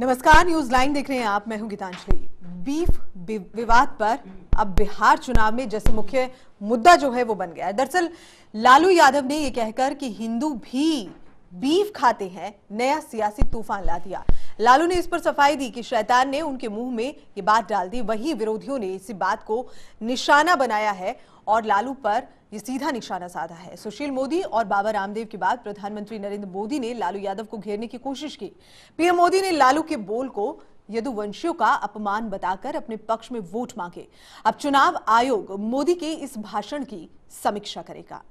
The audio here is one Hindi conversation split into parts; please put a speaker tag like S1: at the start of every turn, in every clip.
S1: नमस्कार, न्यूज लाइन देख रहे हैं आप। मैं हूं गीतांजलि। बीफ विवाद पर अब बिहार चुनाव में जैसे मुख्य मुद्दा जो है वो बन गया है। दरअसल लालू यादव ने ये कहकर कि हिंदू भी बीफ खाते हैं, नया सियासी तूफान ला दिया। लालू ने इस पर सफाई दी कि शैतान ने उनके मुंह में ये बात डाल दी। वहीं विरोधियों ने इसी बात को निशाना बनाया है और लालू पर ये सीधा निशाना साधा है। सुशील मोदी और बाबा रामदेव के बाद प्रधानमंत्री नरेंद्र मोदी ने लालू यादव को घेरने की कोशिश की। पीएम मोदी ने लालू के बोल को यदुवंशियों का अपमान बताकर अपने पक्ष में वोट मांगे। अब चुनाव आयोग मोदी के इस भाषण की समीक्षा करेगा।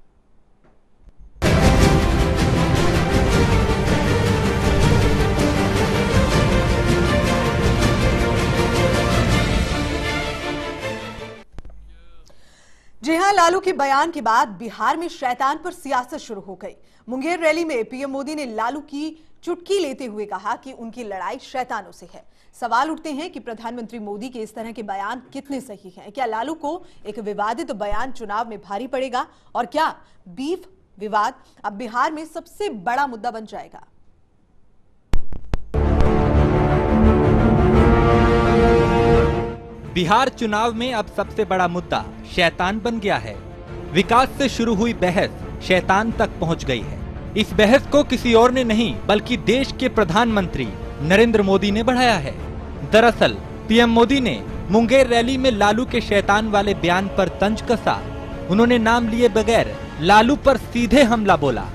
S1: जी हां, लालू के बयान के बाद बिहार में शैतान पर सियासत शुरू हो गई। मुंगेर रैली में पीएम मोदी ने लालू की चुटकी लेते हुए कहा कि उनकी लड़ाई शैतानों से है। सवाल उठते हैं कि प्रधानमंत्री मोदी के इस तरह के बयान कितने सही हैं। क्या लालू को एक विवादित बयान चुनाव में भारी पड़ेगा और क्या बीफ विवाद अब बिहार में सबसे बड़ा मुद्दा बन जाएगा?
S2: बिहार चुनाव में अब सबसे बड़ा मुद्दा शैतान बन गया है। विकास से शुरू हुई बहस शैतान तक पहुंच गई है। इस बहस को किसी और ने नहीं बल्कि देश के प्रधानमंत्री नरेंद्र मोदी ने बढ़ाया है। दरअसल पीएम मोदी ने मुंगेर रैली में लालू के शैतान वाले बयान पर तंज कसा। उन्होंने नाम लिए बगैर लालू पर सीधे हमला बोला।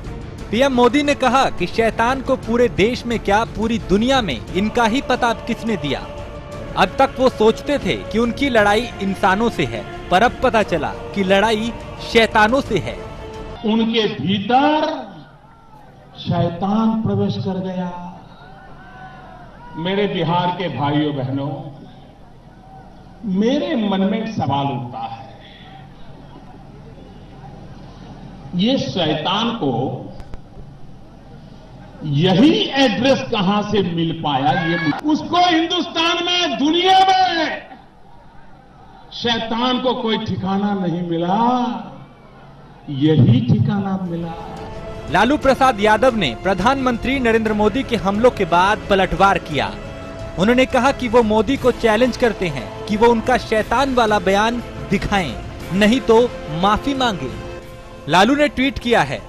S2: पीएम मोदी ने कहा कि शैतान को पूरे देश में क्या पूरी दुनिया में इनका ही पता किसने दिया। अब तक वो सोचते थे कि उनकी लड़ाई इंसानों से है, पर अब पता चला कि लड़ाई शैतानों से है।
S3: उनके भीतर शैतान प्रवेश कर गया। मेरे बिहार के भाइयों बहनों, मेरे मन में एक सवाल उठता है, ये शैतान को यही एड्रेस कहां से मिल पाया? ये उसको हिंदुस्तान में, दुनिया में शैतान को कोई ठिकाना नहीं मिला, यही ठिकाना मिला।
S2: लालू प्रसाद यादव ने प्रधानमंत्री नरेंद्र मोदी के हमलों के बाद पलटवार किया। उन्होंने कहा कि वो मोदी को चैलेंज करते हैं कि वो उनका शैतान वाला बयान दिखाएं, नहीं तो माफी मांगे। लालू ने ट्वीट किया है,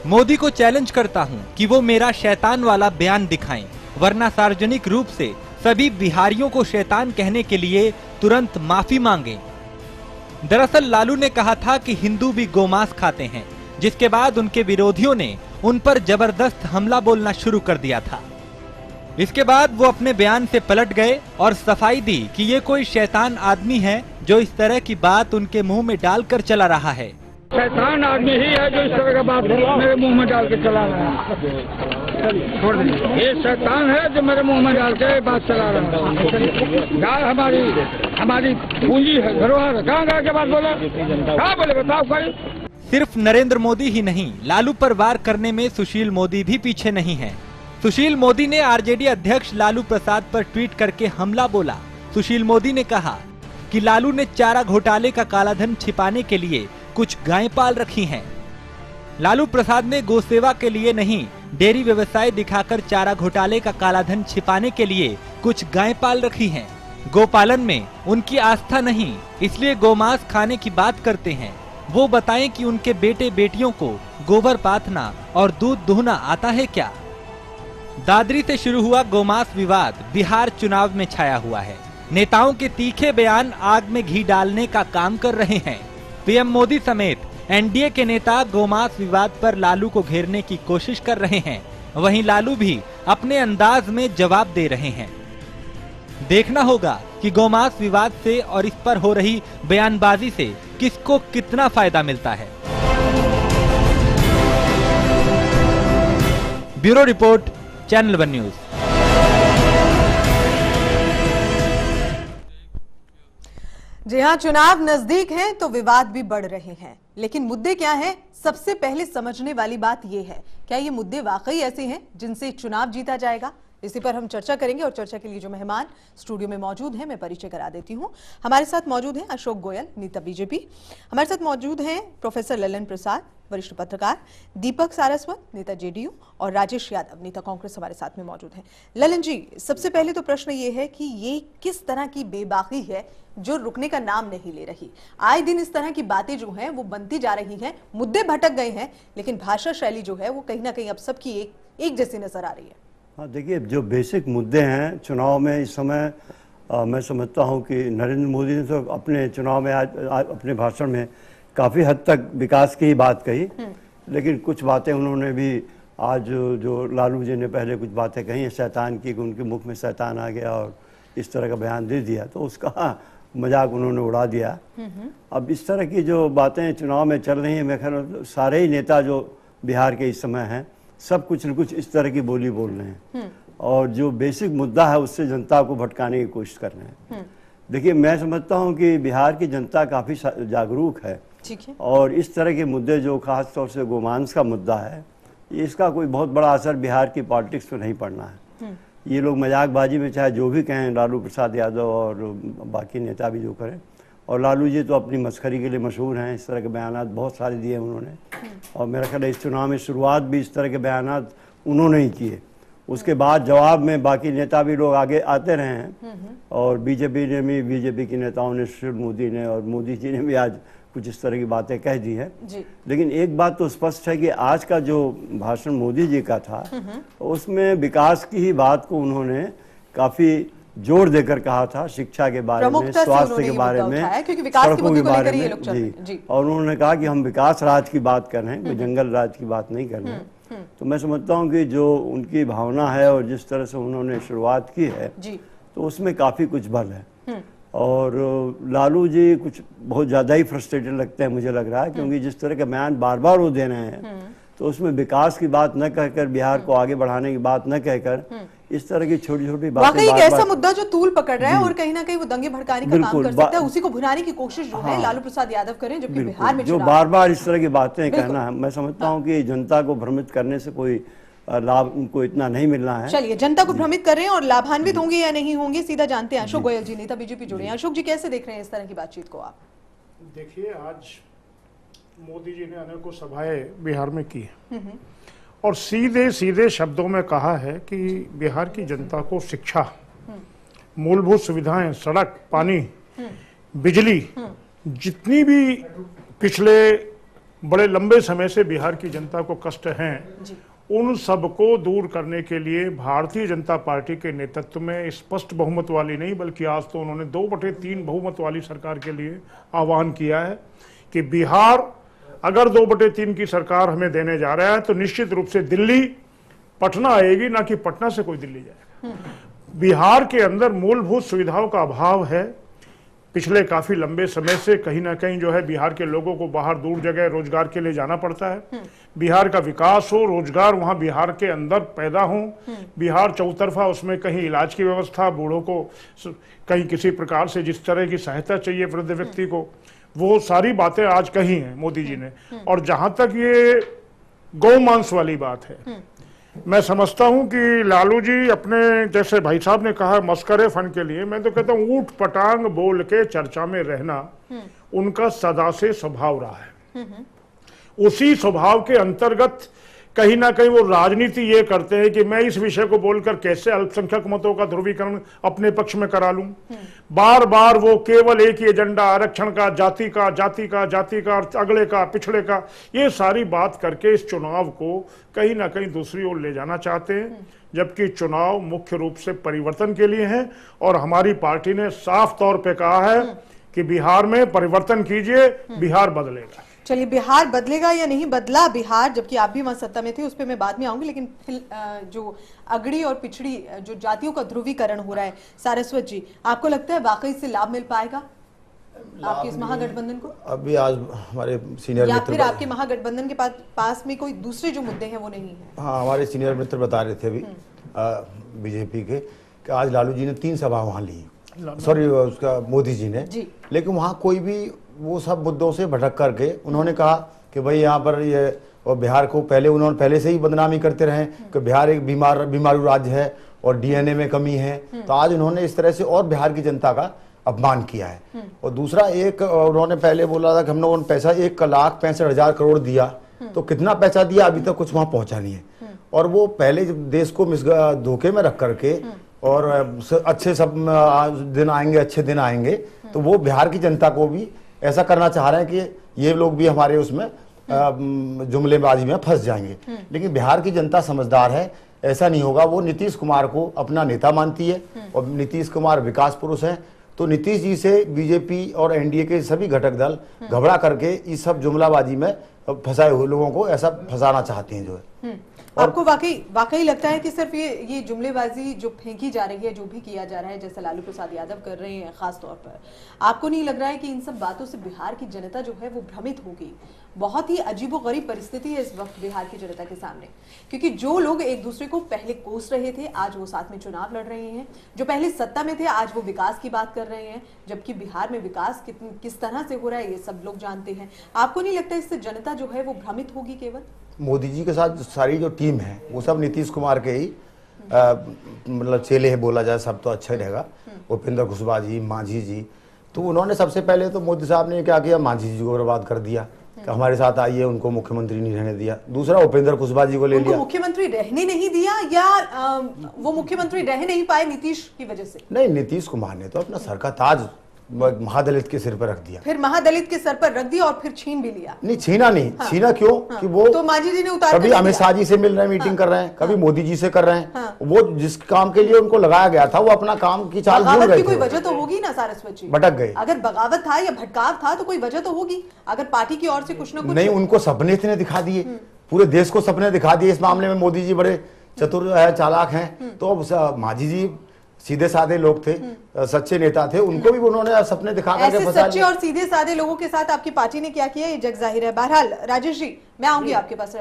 S2: मोदी को चैलेंज करता हूं कि वो मेरा शैतान वाला बयान दिखाएं, वरना सार्वजनिक रूप से सभी बिहारियों को शैतान कहने के लिए तुरंत माफी मांगे। दरअसल लालू ने कहा था कि हिंदू भी गोमांस खाते हैं, जिसके बाद उनके विरोधियों ने उन पर जबरदस्त हमला बोलना शुरू कर दिया था। इसके बाद वो अपने बयान से पलट गए और सफाई दी कि ये कोई शैतान आदमी है जो इस तरह की बात उनके मुंह में डालकर चला रहा है।
S4: शैतान आदमी ही है जो इस तरह का बात मेरे मुंह में डाल के चला रहा है। छोड़ दीजिए, ये शैतान है जो मेरे मुंह में डाल के बात चला रहा है। गाय हमारी पूंजी है, धरोहर है। कहाँ गाय के बात बोला? कहाँ बोले बताओ कोई?
S2: सिर्फ नरेंद्र मोदी ही नहीं, लालू पर वार करने में सुशील मोदी भी पीछे नहीं है। सुशील मोदी ने आरजेडी अध्यक्ष लालू प्रसाद पर ट्वीट करके हमला बोला। सुशील मोदी ने कहा कि लालू ने चारा घोटाले का कालाधन छिपाने के लिए कुछ गायें पाल रखी हैं। लालू प्रसाद ने गोसेवा के लिए नहीं, डेयरी व्यवसाय दिखाकर चारा घोटाले का कालाधन छिपाने के लिए कुछ गायें पाल रखी हैं। गोपालन में उनकी आस्था नहीं, इसलिए गोमांस खाने की बात करते हैं। वो बताएं कि उनके बेटे बेटियों को गोबर पाथना और दूध दुहना आता है क्या? दादरी से शुरू हुआ गोमांस विवाद बिहार चुनाव में छाया हुआ है। नेताओं के तीखे बयान आग में घी डालने का काम कर रहे हैं। पीएम मोदी समेत एनडीए के नेता गोमांस विवाद पर लालू को घेरने की कोशिश कर रहे हैं। वहीं लालू भी अपने अंदाज में जवाब दे रहे हैं। देखना होगा कि गोमांस विवाद से और इस पर हो रही बयानबाजी से किसको कितना फायदा मिलता है। Bureau report, channel one news.
S1: जी हां, चुनाव नजदीक है तो विवाद भी बढ़ रहे हैं, लेकिन मुद्दे क्या हैं? सबसे पहले समझने वाली बात यह है, क्या ये मुद्दे वाकई ऐसे हैं जिनसे चुनाव जीता जाएगा? इसी पर हम चर्चा करेंगे और चर्चा के लिए जो मेहमान स्टूडियो में मौजूद हैं मैं परिचय करा देती हूं। हमारे साथ मौजूद हैं अशोक गोयल, नेता बीजेपी। हमारे साथ मौजूद हैं प्रोफेसर ललन प्रसाद, वरिष्ठ पत्रकार, दीपक सारस्वत, नेता जेडीयू, और राजेश यादव, नेता कांग्रेस हमारे साथ में मौजूद हैं। ललन जी, सबसे पहले तो प्रश्न ये है कि ये किस तरह की बेबाकी है जो रुकने का नाम नहीं ले रही। आए दिन इस तरह की बातें जो हैं वो बनती जा रही हैं, मुद्दे भटक गए हैं, लेकिन भाषा शैली जो है वो कहीं ना कहीं अब सबकी एक जैसी नजर आ रही है।
S5: हाँ, देखिए, जो बेसिक मुद्दे हैं चुनाव में इस समय मैं समझता हूँ कि नरेंद्र मोदी ने तो अपने चुनाव में आज अपने भाषण में काफ़ी हद तक विकास की ही बात कही, लेकिन कुछ बातें उन्होंने भी आज जो लालू जी ने पहले कुछ बातें कही हैं शैतान की, कि उनके मुख में शैतान आ गया और इस तरह का बयान दे दिया, तो उसका मजाक उन्होंने उड़ा दिया। अब इस तरह की जो बातें चुनाव में चल रही हैं, मैं ख्याल सारे ही नेता जो बिहार के इस समय हैं सब कुछ न कुछ इस तरह की बोली बोल रहे हैं और जो बेसिक मुद्दा है उससे जनता को भटकाने की कोशिश कर रहे हैं। देखिए, मैं समझता हूं कि बिहार की जनता काफ़ी जागरूक है,
S1: ठीक है, और
S5: इस तरह के मुद्दे जो खास तौर से गोमांस का मुद्दा है, इसका कोई बहुत बड़ा असर बिहार की पॉलिटिक्स पर नहीं पड़ना है। ये लोग मजाकबाजी में चाहे जो भी कहें, लालू प्रसाद यादव और बाकी नेता भी जो करें, और लालू जी तो अपनी मस्खरी के लिए मशहूर हैं, इस तरह के बयान बहुत सारे दिए उन्होंने, और मेरा ख्याल है इस चुनाव में शुरुआत भी इस तरह के बयान उन्होंने ही किए। उसके बाद जवाब में बाकी नेता भी लोग आगे आते रहे हैं, और बीजेपी के नेताओं ने, सुशील मोदी ने और मोदी जी ने भी आज कुछ इस तरह की बातें कह दी है। लेकिन एक बात तो स्पष्ट है कि आज का जो भाषण मोदी जी का था उसमें विकास की ही बात को उन्होंने काफ़ी जोर देकर कहा था, शिक्षा के बारे में, स्वास्थ्य के बारे में, सड़कों के बारे में जी। और उन्होंने कहा कि हम विकास राज की बात कर रहे हैं, कोई जंगल राज की बात नहीं कर रहे हैं। तो मैं समझता हूं कि जो उनकी भावना है और जिस तरह से उन्होंने शुरुआत की है तो उसमें काफ़ी कुछ बल है। और लालू जी कुछ बहुत ज़्यादा ही फ्रस्ट्रेटेड लगते हैं, मुझे लग रहा है, क्योंकि जिस तरह के बयान बार बार वो दे रहे हैं तो उसमें विकास की बात न कहकर, बिहार को आगे बढ़ाने की बात न कहकर, इस तरह की छोटी छोटी बातें,
S1: वाकई एक ऐसा मुद्दा जो तूल पकड़ रहा है और कहीं ना कहीं वो दंगे भड़काने का काम कर सकता है, उसी को भुनाने की कोशिश जो है लालू प्रसाद यादव करें, जबकि बिहार में
S5: जो बार बार इस तरह की बातें कहना है, मैं समझता हूँ कि जनता को भ्रमित करने से कोई लाभ उनको इतना नहीं मिलना है।
S1: चलिए, जनता को भ्रमित कर रहे हैं और लाभान्वित होंगे या नहीं होंगे सीधा जानते हैं। अशोक गोयल जी, नेता बीजेपी जुड़े हैं। अशोक जी, कैसे देख रहे हैं इस तरह की बातचीत को आप?
S6: देखिए, आज मोदी जी ने अनेकों सभाएं बिहार में की और सीधे सीधे शब्दों में कहा है कि बिहार की जनता को शिक्षा, मूलभूत सुविधाएं, सड़क, पानी, बिजली, जितनी भी पिछले बड़े लंबे समय से बिहार की जनता को कष्ट हैं, उन सबको दूर करने के लिए भारतीय जनता पार्टी के नेतृत्व में स्पष्ट बहुमत वाली नहीं बल्कि आज तो उन्होंने 2/3 बहुमत वाली सरकार के लिए आह्वान किया है कि बिहार अगर 2/3 की सरकार हमें देने जा रहा है तो निश्चित रूप से दिल्ली पटना आएगी, ना कि पटना से कोई दिल्ली जाएगा। बिहार के अंदर मूलभूत सुविधाओं का अभाव है। पिछले काफी लंबे समय से कहीं ना कहीं जो है बिहार के लोगों को बाहर दूर जगह रोजगार के लिए जाना पड़ता है। बिहार का विकास हो, रोजगार वहां बिहार के अंदर पैदा हो, बिहार चौतरफा, उसमें कहीं इलाज की व्यवस्था, बूढ़ों को कहीं किसी प्रकार से जिस तरह की सहायता चाहिए वृद्ध व्यक्ति को, वो सारी बातें आज कही हैं मोदी जी ने। और जहां तक ये गौमांस वाली बात है, मैं समझता हूं कि लालू जी अपने, जैसे भाई साहब ने कहा, मस्करे फन के लिए, मैं तो कहता हूं ऊट पटांग बोल के चर्चा में रहना उनका सदा से स्वभाव रहा है। उसी स्वभाव के अंतर्गत कहीं ना कहीं वो राजनीति ये करते हैं कि मैं इस विषय को बोलकर कैसे अल्पसंख्यक मतों का ध्रुवीकरण अपने पक्ष में करा लूं। बार बार वो केवल एक ही एजेंडा, आरक्षण का, जाति का, अगले का, पिछड़े का, ये सारी बात करके इस चुनाव को कहीं ना कहीं दूसरी ओर ले जाना चाहते हैं, जबकि चुनाव मुख्य रूप से परिवर्तन के लिए है। और हमारी पार्टी ने साफ तौर पर कहा है कि बिहार में परिवर्तन कीजिए, बिहार बदलेगा।
S1: चलिए, बिहार बदलेगा या नहीं बदला बिहार, जबकि आप भी वहां सत्ता में थे, उस पर मैं बाद में आऊंगी, लेकिन जो अगड़ी और पिछड़ी जो जातियों का ध्रुवीकरण हो रहा है, सारस्वत जी, आपको लगता है वाकई से लाभ मिल पाएगा आपके इस महागठबंधन को?
S7: अभी आज हमारे सीनियर
S1: या
S7: मित्र,
S1: फिर आपके महागठबंधन के पास में कोई दूसरे जो मुद्दे हैं वो नहीं है?
S7: हाँ, हमारे सीनियर मित्र बता रहे थे अभी बीजेपी के कि आज लालू जी ने 3 सभा वहाँ ली, सॉरी उसका मोदी जी ने, लेकिन वहाँ कोई भी वो सब मुद्दों से भटक करके उन्होंने कहा कि भाई यहाँ पर ये, और बिहार को उन्होंने पहले से ही बदनामी करते रहे कि बिहार एक बीमारू राज्य है और डीएनए में कमी है। तो आज उन्होंने इस तरह से और बिहार की जनता का अपमान किया है। और दूसरा, एक उन्होंने पहले बोला था कि हम लोगों ने पैसा 1,65,000 करोड़ दिया, तो कितना पैसा दिया अभी तक कुछ वहां पहुंचा नहीं है। और वो पहले देश को धोखे में रख करके और अच्छे सब दिन आएंगे, अच्छे दिन आएंगे, तो वो बिहार की जनता को भी ऐसा करना चाह रहे हैं कि ये लोग भी हमारे उसमें जुमलेबाजी में फंस जाएंगे। लेकिन बिहार की जनता समझदार है, ऐसा नहीं होगा। वो नीतीश कुमार को अपना नेता मानती है और नीतीश कुमार विकास पुरुष हैं, तो नीतीश जी से बीजेपी और एनडीए के सभी घटक दल घबरा करके इस सब जुमलाबाजी में फंसाए हुए लोगों को ऐसा फंसाना चाहते हैं जो है।
S1: आपको वाकई लगता है कि सिर्फ ये जुमलेबाजी जो फेंकी जा रही है, जो भी किया जा रहा है, जैसे लालू प्रसाद यादव कर रहे हैं खास तौर पर, आपको नहीं लग रहा है कि इन सब बातों से बिहार की जनता जो है वो भ्रमित होगी? बहुत ही अजीबोगरीब परिस्थिति है इस वक्त बिहार की जनता के सामने, क्योंकि जो लोग एक दूसरे को पहले कोस रहे थे आज वो साथ में चुनाव लड़ रहे हैं, जो पहले सत्ता में थे आज वो विकास की बात कर रहे हैं, जबकि बिहार में विकास किस तरह से हो रहा है ये सब लोग जानते हैं। आपको नहीं लगता इससे जनता जो है वो भ्रमित होगी? केवल
S7: मोदी जी के साथ सारी जो टीम है वो सब नीतीश कुमार के ही मतलब चेले है, बोला जाए सब तो अच्छा ही रहेगा। उपेंद्र कुशवाहा जी, मांझी जी, तो उन्होंने सबसे पहले तो मोदी साहब ने क्या किया, मांझी जी को बर्बाद कर दिया कि हमारे साथ आइए, उनको मुख्यमंत्री नहीं रहने दिया। दूसरा, उपेंद्र कुशवाहा जी को ले लिया,
S1: मुख्यमंत्री रहने नहीं दिया या वो मुख्यमंत्री रह नहीं पाए नीतीश की वजह से?
S7: नहीं, नीतीश कुमार ने तो अपना सर का ताज महादलित के सिर पर रख दिया,
S1: फिर महादलित के सर पर रख दिया और फिर छीन भी लिया।
S7: नहीं, छीना नहीं। हाँ, छीना क्यों? कि वो
S1: तो मांझी जी ने उतार
S7: कभी अमित शाह जी से मिल रहे हैं, मीटिंग कर रहे हैं, कभी मोदी जी से कर रहे हैं। वो जिस काम के लिए उनको लगाया गया था वो अपना काम की चाल भूल गए थे।
S1: कोई वजह तो होगी ना सारस्वत जी,
S7: भटक गए।
S1: अगर बगावत था या भटकाव था तो कोई वजह तो होगी, अगर पार्टी की ओर से कुछ ना कुछ।
S7: नहीं, उनको सपने इतने दिखा दिए, पूरे देश को सपने दिखा दिए। इस मामले में मोदी जी बड़े चतुर है, चालाक हैं। तो मांझी जी सीधे साधे लोग थे, सच्चे नेता थे, उनको भी उन्होंने सपने दिखा करके फंसा दिया।
S1: सच्चे और सीधे साधे लोगों के साथ आपकी पार्टी ने क्या किया ये जग जाहिर है। बहरहाल राजेश जी, मैं आऊंगी आपके पास,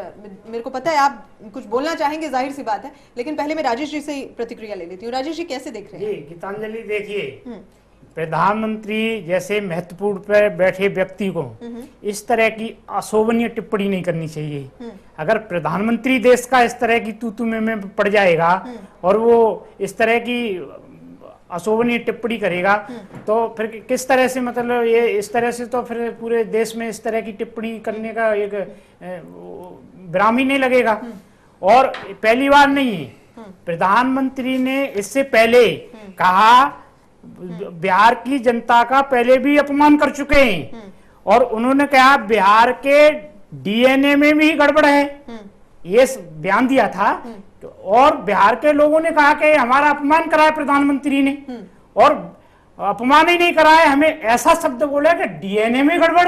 S1: मेरे को पता है आप कुछ बोलना चाहेंगे, जाहिर सी बात है, लेकिन पहले मैं राजेश जी से ही प्रतिक्रिया ले लेती हूँ। राजेश जी कैसे देख रहे हैं?
S8: जी गीतांजलि, देखिए प्रधानमंत्री जैसे महत्वपूर्ण पर बैठे व्यक्ति को इस तरह की अशोभनीय टिप्पणी नहीं करनी चाहिए। अगर प्रधानमंत्री देश का इस तरह की तू में पड़ जाएगा और वो इस तरह की अशोभनीय टिप्पणी करेगा तो फिर किस तरह से, मतलब ये इस तरह से तो फिर पूरे देश में इस तरह की टिप्पणी करने का एक विराम ही नहीं लगेगा। और पहली बार नहीं है, प्रधानमंत्री ने इससे पहले कहा बिहार की जनता का पहले भी अपमान कर चुके हैं और उन्होंने कहा बिहार के डीएनए में भी गड़बड़ है, ये बयान दिया था। और बिहार के लोगों ने कहा कि हमारा अपमान करा है प्रधानमंत्री ने, और अपमान ही नहीं करा है, हमें ऐसा शब्द बोला कि डीएनए में गड़बड़।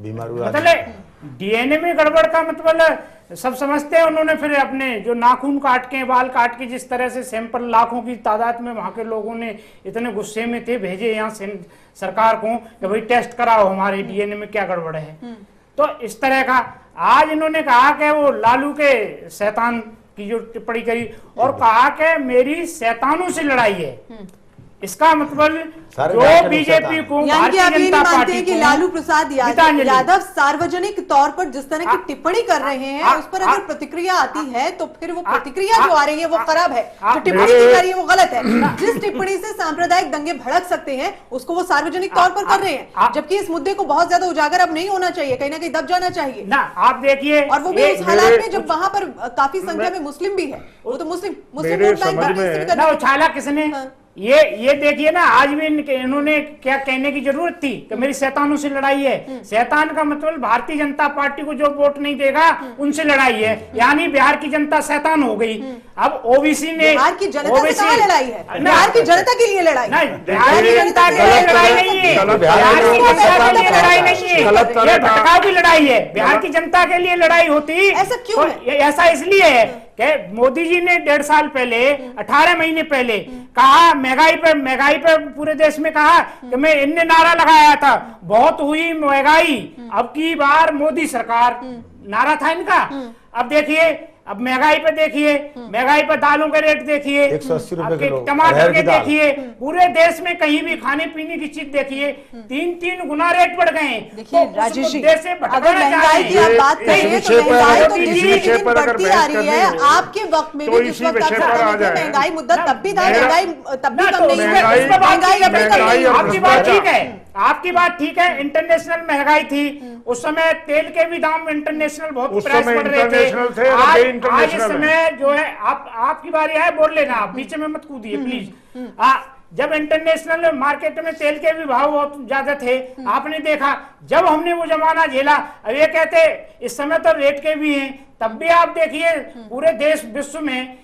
S8: मतलब डीएनए में गड़बड़ का मतलब सब समझते हैं। उन्होंने फिर अपने जो नाखून काट के, बाल काट के, जिस तरह से सैंपल लाखों की तादाद में वहां के लोगों ने इतने गुस्से में थे, भेजे यहाँ सरकार को कि भाई टेस्ट कराओ हमारे डीएनए में क्या गड़बड़ है। तो इस तरह का आज इन्होंने कहा कि वो लालू के शैतान की जो टिप्पणी करी और कहा कि मेरी शैतानों से लड़ाई है। इसका मतलब जो बीजेपी को,
S1: भारतीय जनता पार्टी को, लालू प्रसाद यादव सार्वजनिक तौर पर जिस तरह की टिप्पणी कर रहे हैं उस पर अगर प्रतिक्रिया आती है तो फिर वो प्रतिक्रिया जो आ रही है वो खराब है, जो टिप्पणी की जा रही है वो गलत है। जिस टिप्पणी से सांप्रदायिक दंगे भड़क सकते हैं उसको वो सार्वजनिक तौर पर कर रहे हैं, जबकि इस मुद्दे को बहुत ज्यादा उजागर अब नहीं होना चाहिए, कहीं ना कहीं दब जाना चाहिए
S8: ना। आप देखिए,
S1: और वो भी उस हालात में जब वहां पर काफी संख्या में मुस्लिम भी है, वो तो मुस्लिम
S8: उछाला किसने? ये देखिए ना, आज भी इन्होंने क्या कहने की जरूरत थी कि मेरी शैतानों से लड़ाई है। शैतान का मतलब भारतीय जनता पार्टी को जो वोट नहीं देगा उनसे लड़ाई है, यानी बिहार की जनता शैतान हो गई। अब ओबीसी ने,
S1: बिहार की जनता से कहां लड़ाई है? बिहार की जनता के लिए लड़ाई
S8: नहीं, बिहार की जनता के लिए लड़ाई नहीं है, बिहार की जनता के लिए लड़ाई नहीं है, ये भटकाव की लड़ाई है। बिहार की जनता के लिए लड़ाई होती,
S1: ऐसा क्यों?
S8: ऐसा इसलिए है कि मोदी जी ने 1.5 साल पहले, 18 महीने पहले कहा महंगाई पे पूरे देश में कहा कि मैं इनने नारा लगाया था, बहुत हुई महंगाई, अब की बार मोदी सरकार नारा था इनका। अब देखिए, अब महंगाई पे देखिए, महंगाई पर दालों के रेट देखिए,
S7: 180 रुपए किलो
S8: टमाटर के देखिए, पूरे देश में कहीं भी खाने पीने की चीज देखिए 3-3 गुना रेट बढ़ गए।
S1: देखिए राजेश जी,
S8: देश से
S1: अगर महंगाई की आप बात करें तो महंगाई तो दिन प्रतिदिन बढ़ती आ रही है। आपके वक्त में भी जिस वक्त आप महंगाई मुद्दा तब भी था, महंगाई तब भी कम नहीं हुई, महंगाई अभी कम नहीं हुई।
S8: आपकी बात ठीक है, आपकी बात ठीक है, इंटरनेशनल महंगाई थी उस समय, तेल के भी दाम इंटरनेशनल बहुत प्राइस बढ़ रहे थे। आज इस समय जो है आपकी बारी है, बोल लेना, आप बीच में मत कूदिए प्लीज। जब इंटरनेशनल मार्केट में तेल के भी भाव बहुत ज्यादा थे, आपने देखा जब हमने वो जमाना झेला। अब ये कहते इस समय तो रेट के भी हैं, तब भी आप देखिए पूरे देश विश्व में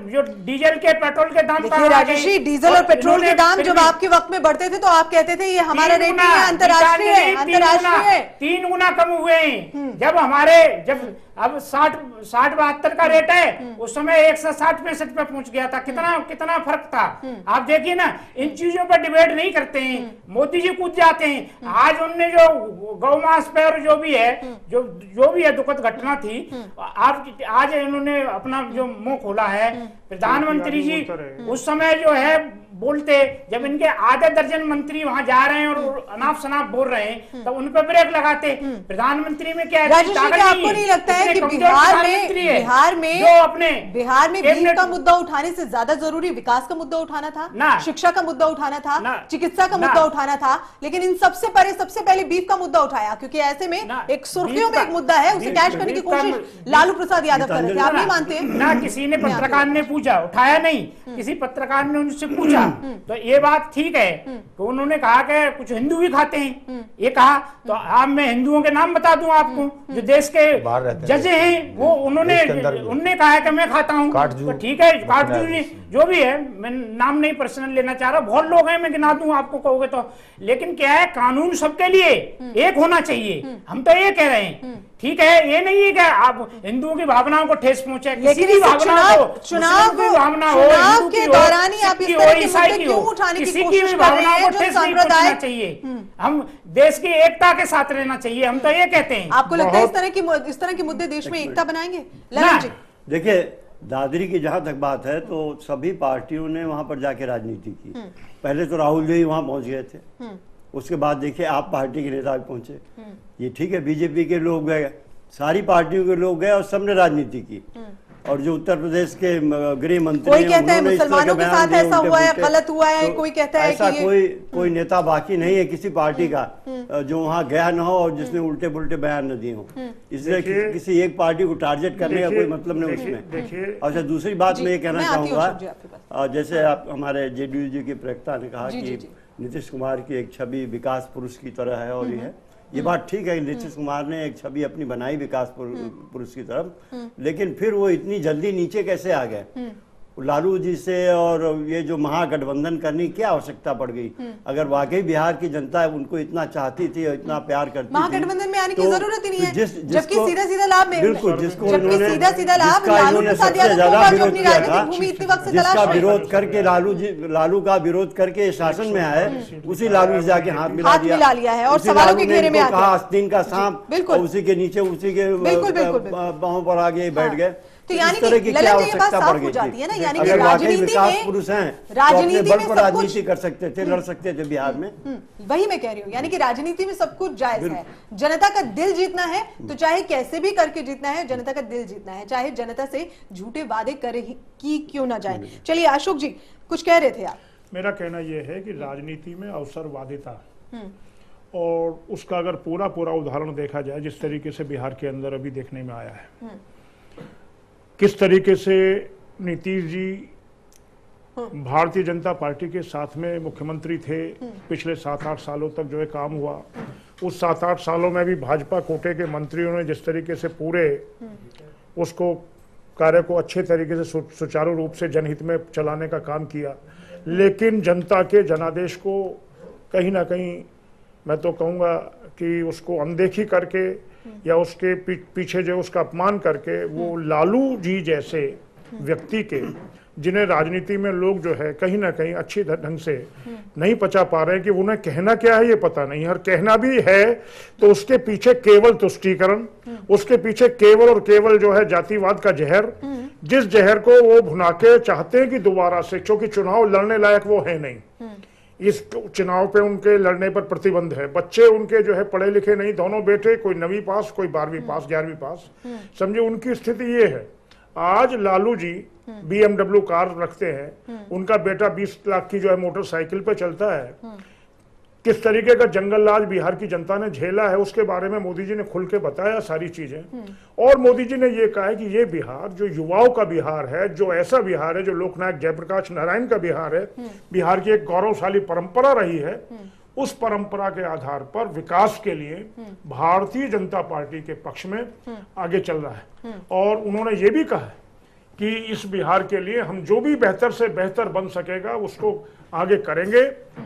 S8: जो डीजल के पेट्रोल के दाम
S1: देखिए राजेश जी, डीजल और पेट्रोल के दाम जब आपके वक्त में बढ़ते थे तो आप कहते थे ये हमारा रेट नहीं है, अंतर्राष्ट्रीय है, अंतर्राष्ट्रीय
S8: 3 गुना कम हुए हैं। जब हमारे अब 60-72 का रेट है, उस समय 160-65 पे पहुंच गया था। कितना फर्क था। आप देखिए ना, इन चीजों पर डिबेट नहीं करते हैं, मोदी जी कूद जाते हैं। आज उनने जो गौ मांस पे और जो भी है दुखद घटना थी, आज इन्होंने अपना जो मुंह खोला है प्रधानमंत्री जी। उस समय जो है बोलते, जब इनके आधे दर्जन मंत्री वहां जा रहे हैं और अनाप शनाप बोल रहे हैं, तब उन पर ब्रेक लगाते। प्रधानमंत्री में क्या है,
S1: आपको नहीं लगता है कि बिहार में
S8: जो अपने
S1: बीफ का मुद्दा उठाने से ज्यादा जरूरी विकास का मुद्दा उठाना था, शिक्षा का मुद्दा उठाना था, चिकित्सा का मुद्दा उठाना था, लेकिन इन सबसे पहले बीफ का मुद्दा उठाया, क्योंकि ऐसे में एक सुर्खियों में एक मुद्दा है, उसे कैश करने की कोशिश लालू प्रसाद यादव कर रहे थे। आप नहीं मानते?
S8: ना किसी ने पत्रकार ने पूछा, उठाया नहीं, किसी पत्रकार ने उनसे पूछा तो ये बात ठीक है कि उन्होंने कहा कि कुछ हिंदू भी खाते हैं, ये कहा। तो आप मैं हिंदुओं के नाम बता दूं आपको, जो देश के जज हैं, वो उन्होंने कहा है कि मैं खाता हूं, तो ठीक है, काटजू जो भी है, मैं नाम नहीं पर्सनल लेना चाह रहा, बहुत लोग हैं, मैं गिना दूं आपको कहोगे तो। लेकिन क्या है, कानून सबके लिए एक होना चाहिए, हम तो ये कह रहे हैं। ठीक है, ये नहीं है कि आप हिंदुओं की भावनाओं को ठेस पहुंचे, किसी भी भावना हो,
S1: चुनाव के दौरान ही आप इस तरह के मुद्दे क्यों उठाने की कोशिश कर रहे हैं जो सांप्रदायिक
S8: चाहिए? हम देश की एकता के साथ रहना चाहिए, हम तो ये कहते हैं।
S1: आपको लगता है इस तरह के मुद्दे देश में एकता बनाएंगे? ललन जी,
S5: देखिए दादरी की जहां तक बात है तो सभी पार्टियों ने वहां पर जाके राजनीति की। पहले तो राहुल जी वहां पहुंच गए थे, उसके बाद देखिए आप पार्टी के नेता पहुंचे, ये ठीक है, बीजेपी के लोग गए, सारी पार्टियों के लोग गए और सबने राजनीति की। और जो उत्तर प्रदेश के गृह मंत्री,
S1: कोई कहता है मुसलमानों के साथ ऐसा हुआ है, गलत हुआ है, कोई कहता है
S5: ऐसा कोई नेता बाकी नहीं है किसी पार्टी का जो वहां गया न हो और जिसने उल्टे पुल्टे बयान न दिए हो। इसलिए किसी एक पार्टी को टारगेट करने का कोई मतलब नहीं उसमें। और दूसरी बात मैं ये कहना चाहूंगा, जैसे आप हमारे जेडीयू जी के प्रवक्ता ने कहा कि नीतीश कुमार की एक छवि विकास पुरुष की तरह है, और ये बात ठीक है, नीतीश कुमार ने एक छवि अपनी बनाई विकास पुरुष की तरफ, लेकिन फिर वो इतनी जल्दी नीचे कैसे आ गए? लालू जी से और ये जो महागठबंधन करने की क्या आवश्यकता पड़ गई? अगर वाकई बिहार की जनता उनको इतना चाहती थी और इतना प्यार करती थी,
S1: महागठबंधन में आने की जरूरत ही नहीं है,
S5: जबकि
S1: सीधा लाभ
S5: बिल्कुल जिसको
S1: सीधा लाभ लालू प्रसाद यादव को अपनी राजनीतिक भूमि इतने वक्त से
S5: जिसका विरोध करके लालू का विरोध करके शासन में आए, उसी लालू से जाके हाथ मिला
S1: लिया है और सवालों के घेरे में
S5: कहा आस्तीन का सांप, उसी के नीचे उसी के पांव पर आगे बैठ गए।
S1: तो यानी कि ललन जी ये बात साफ हो जाती है ना, यानी कि राजनीति में
S5: राजनीति कर सकते थे, लड़ सकते थे बिहार में।
S1: वही मैं कह रही हूँ, यानी कि राजनीति में सब कुछ जायज है। जनता का दिल जीतना है तो चाहे कैसे भी करके जीतना है, जनता का दिल जीतना है, चाहे जनता से झूठे वादे करे की क्यों ना जाए। चलिए अशोक जी, कुछ कह रहे थे आप?
S6: मेरा कहना यह है कि राजनीति में अवसरवादिता और उसका अगर पूरा उदाहरण देखा जाए, जिस तरीके से बिहार के अंदर अभी देखने में आया है, किस तरीके से नीतीश जी भारतीय जनता पार्टी के साथ में मुख्यमंत्री थे, पिछले 7-8 सालों तक जो है काम हुआ, उस 7-8 सालों में भी भाजपा कोटे के मंत्रियों ने जिस तरीके से पूरे उसको कार्य को अच्छे तरीके से सुचारू रूप से जनहित में चलाने का काम किया, लेकिन जनता के जनादेश को कहीं ना कहीं मैं तो कहूँगा कि उसको अनदेखी करके या उसके पीछे जो उसका अपमान करके वो लालू जी जैसे व्यक्ति के जिन्हें राजनीति में लोग जो है कहीं ना कहीं अच्छी ढंग से नहीं पचा पा रहे हैं कि उन्हें कहना क्या है ये पता नहीं, और कहना भी है तो उसके पीछे केवल तुष्टीकरण, उसके पीछे केवल और केवल जो है जातिवाद का जहर, जिस जहर को वो भुना के चाहते हैं कि दोबारा से, क्योंकि चुनाव लड़ने लायक वो है नहीं, इस चुनाव पे उनके लड़ने पर प्रतिबंध है। बच्चे उनके जो है पढ़े लिखे नहीं, दोनों बेटे, कोई 9वीं पास, कोई 12वीं पास, 11वीं पास, समझे उनकी स्थिति ये है। आज लालू जी BMW कार रखते हैं, उनका बेटा 20 लाख की जो है मोटरसाइकिल पे चलता है। किस तरीके का जंगल राज बिहार की जनता ने झेला है उसके बारे में मोदी जी ने खुल के बताया सारी चीजें। और मोदी जी ने ये कहा है कि ये बिहार जो युवाओं का बिहार है, जो ऐसा बिहार है जो लोकनायक जयप्रकाश नारायण का बिहार है, बिहार की एक गौरवशाली परंपरा रही है, उस परंपरा के आधार पर विकास के लिए भारतीय जनता पार्टी के पक्ष में आगे चल रहा है। और उन्होंने ये भी कहा है कि इस बिहार के लिए हम जो भी बेहतर से बेहतर बन सकेगा उसको आगे करेंगे,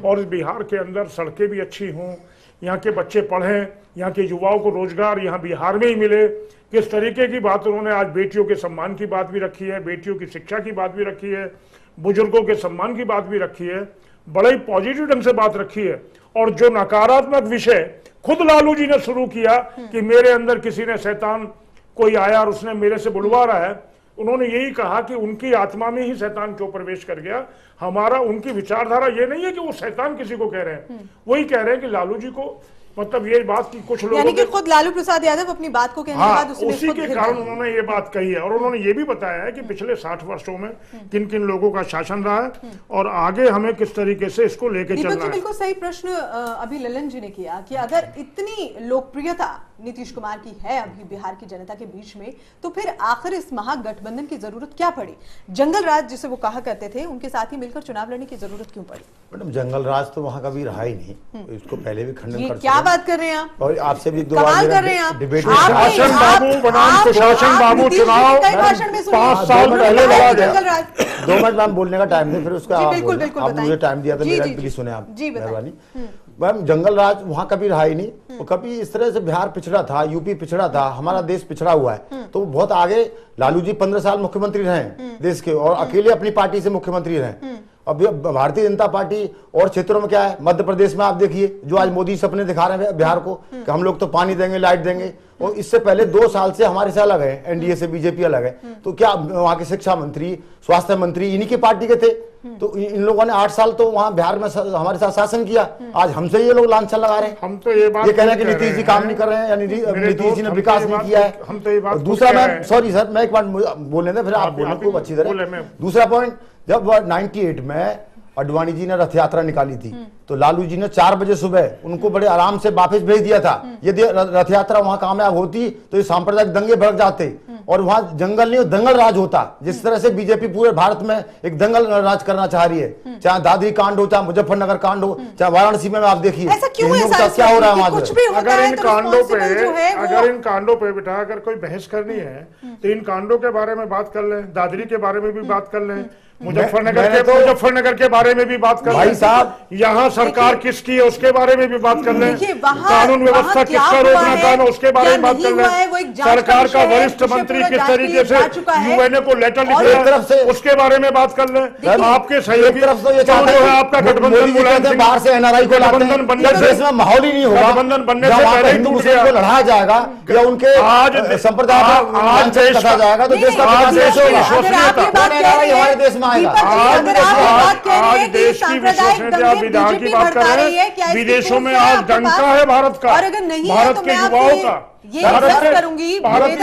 S6: और इस बिहार के अंदर सड़कें भी अच्छी हों, यहाँ के बच्चे पढ़ें, यहाँ के युवाओं को रोजगार यहाँ बिहार में ही मिले। किस तरीके की बात उन्होंने आज बेटियों के सम्मान की बात भी रखी है, बेटियों की शिक्षा की बात भी रखी है, बुजुर्गों के सम्मान की बात भी रखी है, बड़े ही पॉजिटिव ढंग से बात रखी है। और जो नकारात्मक विषय खुद लालू जी ने शुरू किया कि मेरे अंदर किसी ने शैतान कोई आया और उसने मेरे से बुलवा रहा है, उन्होंने यही कहा कि उनकी आत्मा में ही शैतान क्यों प्रवेश कर गया। हमारा उनकी विचारधारा ये नहीं है कि वो शैतान किसी को कह रहे हैं, वही कह रहे हैं कि लालू जी को मतलब ये बात की कुछ लोगों
S1: यानी कि खुद लालू प्रसाद यादव अपनी बात को कहने के बाद
S6: उसी के कारण उन्होंने ये बात कही है। और उन्होंने ये भी बताया है कि पिछले 60 वर्षों में किन किन लोगों का शासन रहा है और आगे हमें किस तरीके से इसको लेके चलना है।
S1: बिल्कुल सही प्रश्न अभी ललन जी ने किया कि अगर इतनी लोकप्रियता नीतीश कुमार की है अभी बिहार की जनता के बीच में, तो फिर आखिर इस महागठबंधन की जरूरत क्या पड़ी? जंगल राज जिसे वो कहा करते थे, उनके साथ ही मिलकर चुनाव लड़ने की जरूरत क्यों पड़ी?
S7: मैडम जंगल राज तो वहाँ कभी रहा ही नहीं, इसको पहले भी खंडन कर
S1: क्या बात कर रहे हैं आप?
S7: और आपसे भी 2
S1: बार कर रहे हैं आप।
S7: डिबेट
S6: शासन बाबू बनाम सुशासन बाबू चुनाव 5 साल पहले लड़ा गया।
S7: 2 मिनट मैम बोलने का टाइम दे, फिर उसका आप मुझे टाइम दिया था, मेरा प्लीज सुने आप, मेहरबानी। मैम जंगल राज वहाँ कभी रहा ही नहीं, और कभी इस तरह से बिहार पिछड़ा था, यूपी पिछड़ा था, हमारा देश पिछड़ा हुआ है। तो बहुत आगे लालू जी 15 साल मुख्यमंत्री रहे देश के, और अकेले अपनी पार्टी से मुख्यमंत्री रहे। अब भारतीय जनता पार्टी और क्षेत्रों में क्या है, मध्य प्रदेश में आप देखिए जो आज मोदी सपने दिखा रहे हैं बिहार को कि हम लोग तो पानी देंगे, लाइट देंगे, और इससे पहले 2 साल से हमारे से अलग है, एनडीए से बीजेपी अलग है। तो क्या वहाँ के शिक्षा मंत्री, स्वास्थ्य मंत्री इन्हीं की पार्टी के थे? तो इन लोगों ने 8 साल तो वहाँ बिहार में हमारे साथ शासन किया, आज हमसे ये लोग लांछन लगा रहे हैं।
S6: हम तो ये बात
S7: ये कहना कि नीतीश जी काम नहीं कर रहे हैं या नीतीश जी ने विकास नहीं किया है।
S6: हम तो ये बात
S7: दूसरा मैं सॉरी सर, मैं एक बात बोलने दें फिर आप बोलें खूब अच्छी तरह। दूसरा पॉइंट, जब 98 में अडवाणी जी ने रथ यात्रा निकाली थी तो लालू जी ने 4 बजे सुबह उनको बड़े आराम से वापस भेज दिया था। यदि रथ यात्रा वहां कामयाब होती तो ये सांप्रदायिक दंगे भड़क जाते और वहां जंगल नहीं दंगल राज होता। जिस तरह से बीजेपी पूरे भारत में एक दंगल राज करना चाह रही है, चाहे दादरी कांड हो, चाहे मुजफ्फरनगर कांड हो, चाहे वाराणसी में आप देखिए क्या हो रहा है वहां।
S6: अगर इन कांडों पे बेटा अगर कोई बहस करनी है तो इन कांडों के बारे में बात कर लें, दादरी के बारे में भी बात कर लें, मुजफ्फरनगर के बारे में भी बात कर
S7: भाई साहब,
S6: यहाँ सरकार किसकी है उसके बारे में भी बात कर लें, कानून व्यवस्था किसका रोकना था उसके बारे में बात कर लें, सरकार का वरिष्ठ मंत्री किस तरीके से यूएनए को लेटर लिख रहे हैं उसके बारे में बात कर लें। आपके सहयोगी जो है आपका गठबंधन
S7: बाहर से एनआरआई को गठबंधन बनने से माहौल ही नहीं होगा, गठबंधन बनने से पहले हिंदू मुस्लिम को लड़ाया जाएगा या उनके आज संप्रदाय आज कहा जाएगा तो देश का देश होगा, हमारे देश में
S6: आज देश की विश्वसनीयता विधान की बात कर रहे हैं, विदेशों में आज डंका है भारत का, भारत के युवाओं का।
S7: भारत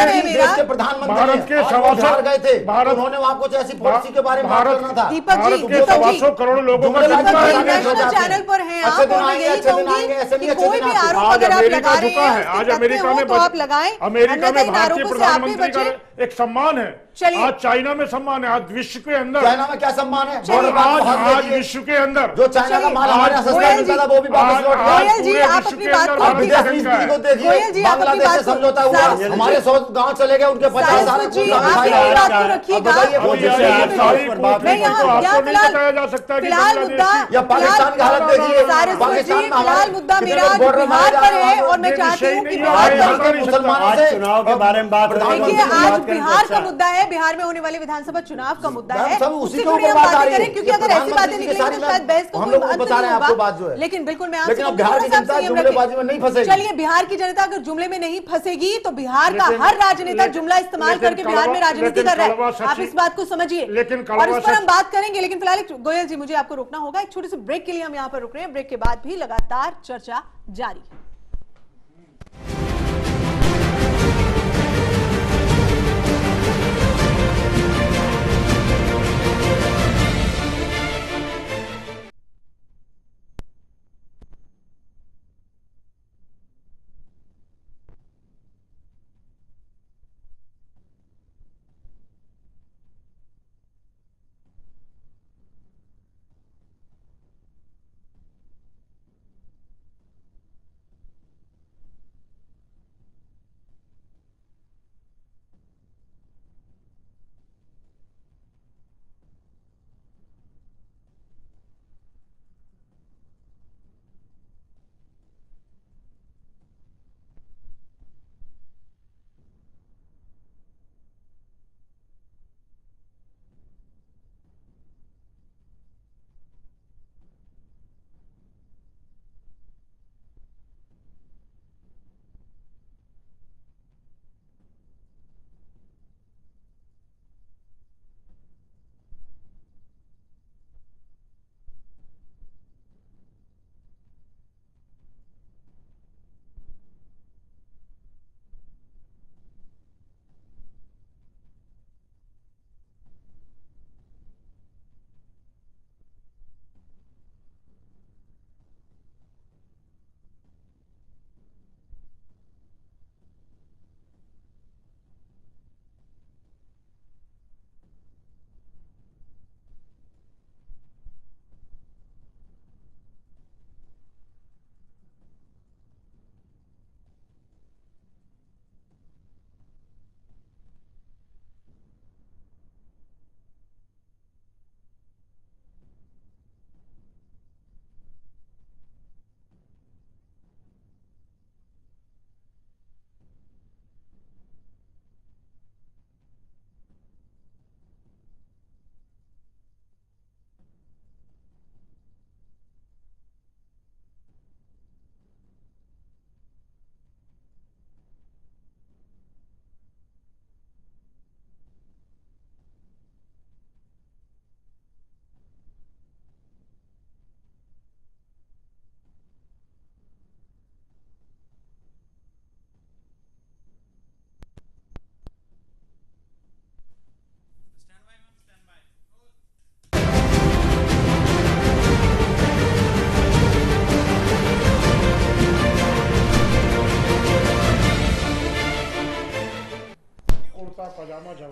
S7: के प्रधानमंत्री
S6: के 125
S7: गए थे, उन्होंने वहाँ कुछ ऐसी पॉलिसी के बारे में बात करना था।
S6: भारत के 125 करोड़ लोगों का
S1: चैनल पर हैं आप, और मैं यही कहूंगी कि कोई भी आरोप अगर आप लगा रहे हैं, आज अमेरिका में आप लगाएं,
S6: अमेरिका में भारतीय प्रधानमंत्री का एक सम्मान है, आज चाइना में सम्मान है, आज विश्व के अंदर
S7: चाइना में क्या सम्मान है,
S6: आज विश्व के अंदर
S7: जो चाइना का माल हमारे यहाँ सस्ता मिलता था वो भी वापस लौट गया।
S1: गोयल जी आप अपनी बात को
S7: विदेश नीति को देखिए, बांग्लादेश से समझौता हुआ, हमारे 100 गांव चले गए, उनके 50 सारे
S1: जी, आप यही बात को रखिएगा। फिलहाल मुद्दा
S7: या पाकिस्तान की हालत देखिए, पाकिस्तान में
S1: फिलहाल मुद्दा मेरा बिहार पर है और मैं चाहती हूँ कि बिहार पर
S7: मुसलमानों से
S5: चुनाव के बारे में बात
S1: देखिए, आज बिहार का मुद्दा है, बिहार में होने वाले विधानसभा चुनाव का मुद्दा है,
S7: उसी
S1: उससे
S7: के
S1: जुड़ी हम
S7: ऊपर बात आ
S1: बातें
S7: रही है,
S1: करें, क्योंकि अगर ऐसी बातें निकलेंगी तो शायद बहस को
S7: हम
S1: कोई
S7: लोग
S1: अंत
S7: बता रहे हैं
S1: नहीं
S7: आपको
S1: होगा।
S7: बात जो है,
S1: लेकिन बिल्कुल मैं आपसे
S7: लेकिन अब बिहार की जनता जुमलेबाजी में नहीं फंसेगी।
S1: चलिए, बिहार की जनता अगर जुमले में नहीं फंसेगी तो बिहार का हर राजनेता जुमला इस्तेमाल करके बिहार में राजनीति कर रहा है, आप इस बात को समझिए और इस पर हम बात करेंगे। लेकिन फिलहाल गोयल जी, मुझे आपको रोकना होगा, एक छोटे से ब्रेक के लिए हम यहाँ पर रुक रहे हैं। ब्रेक के बाद भी लगातार चर्चा जारी है।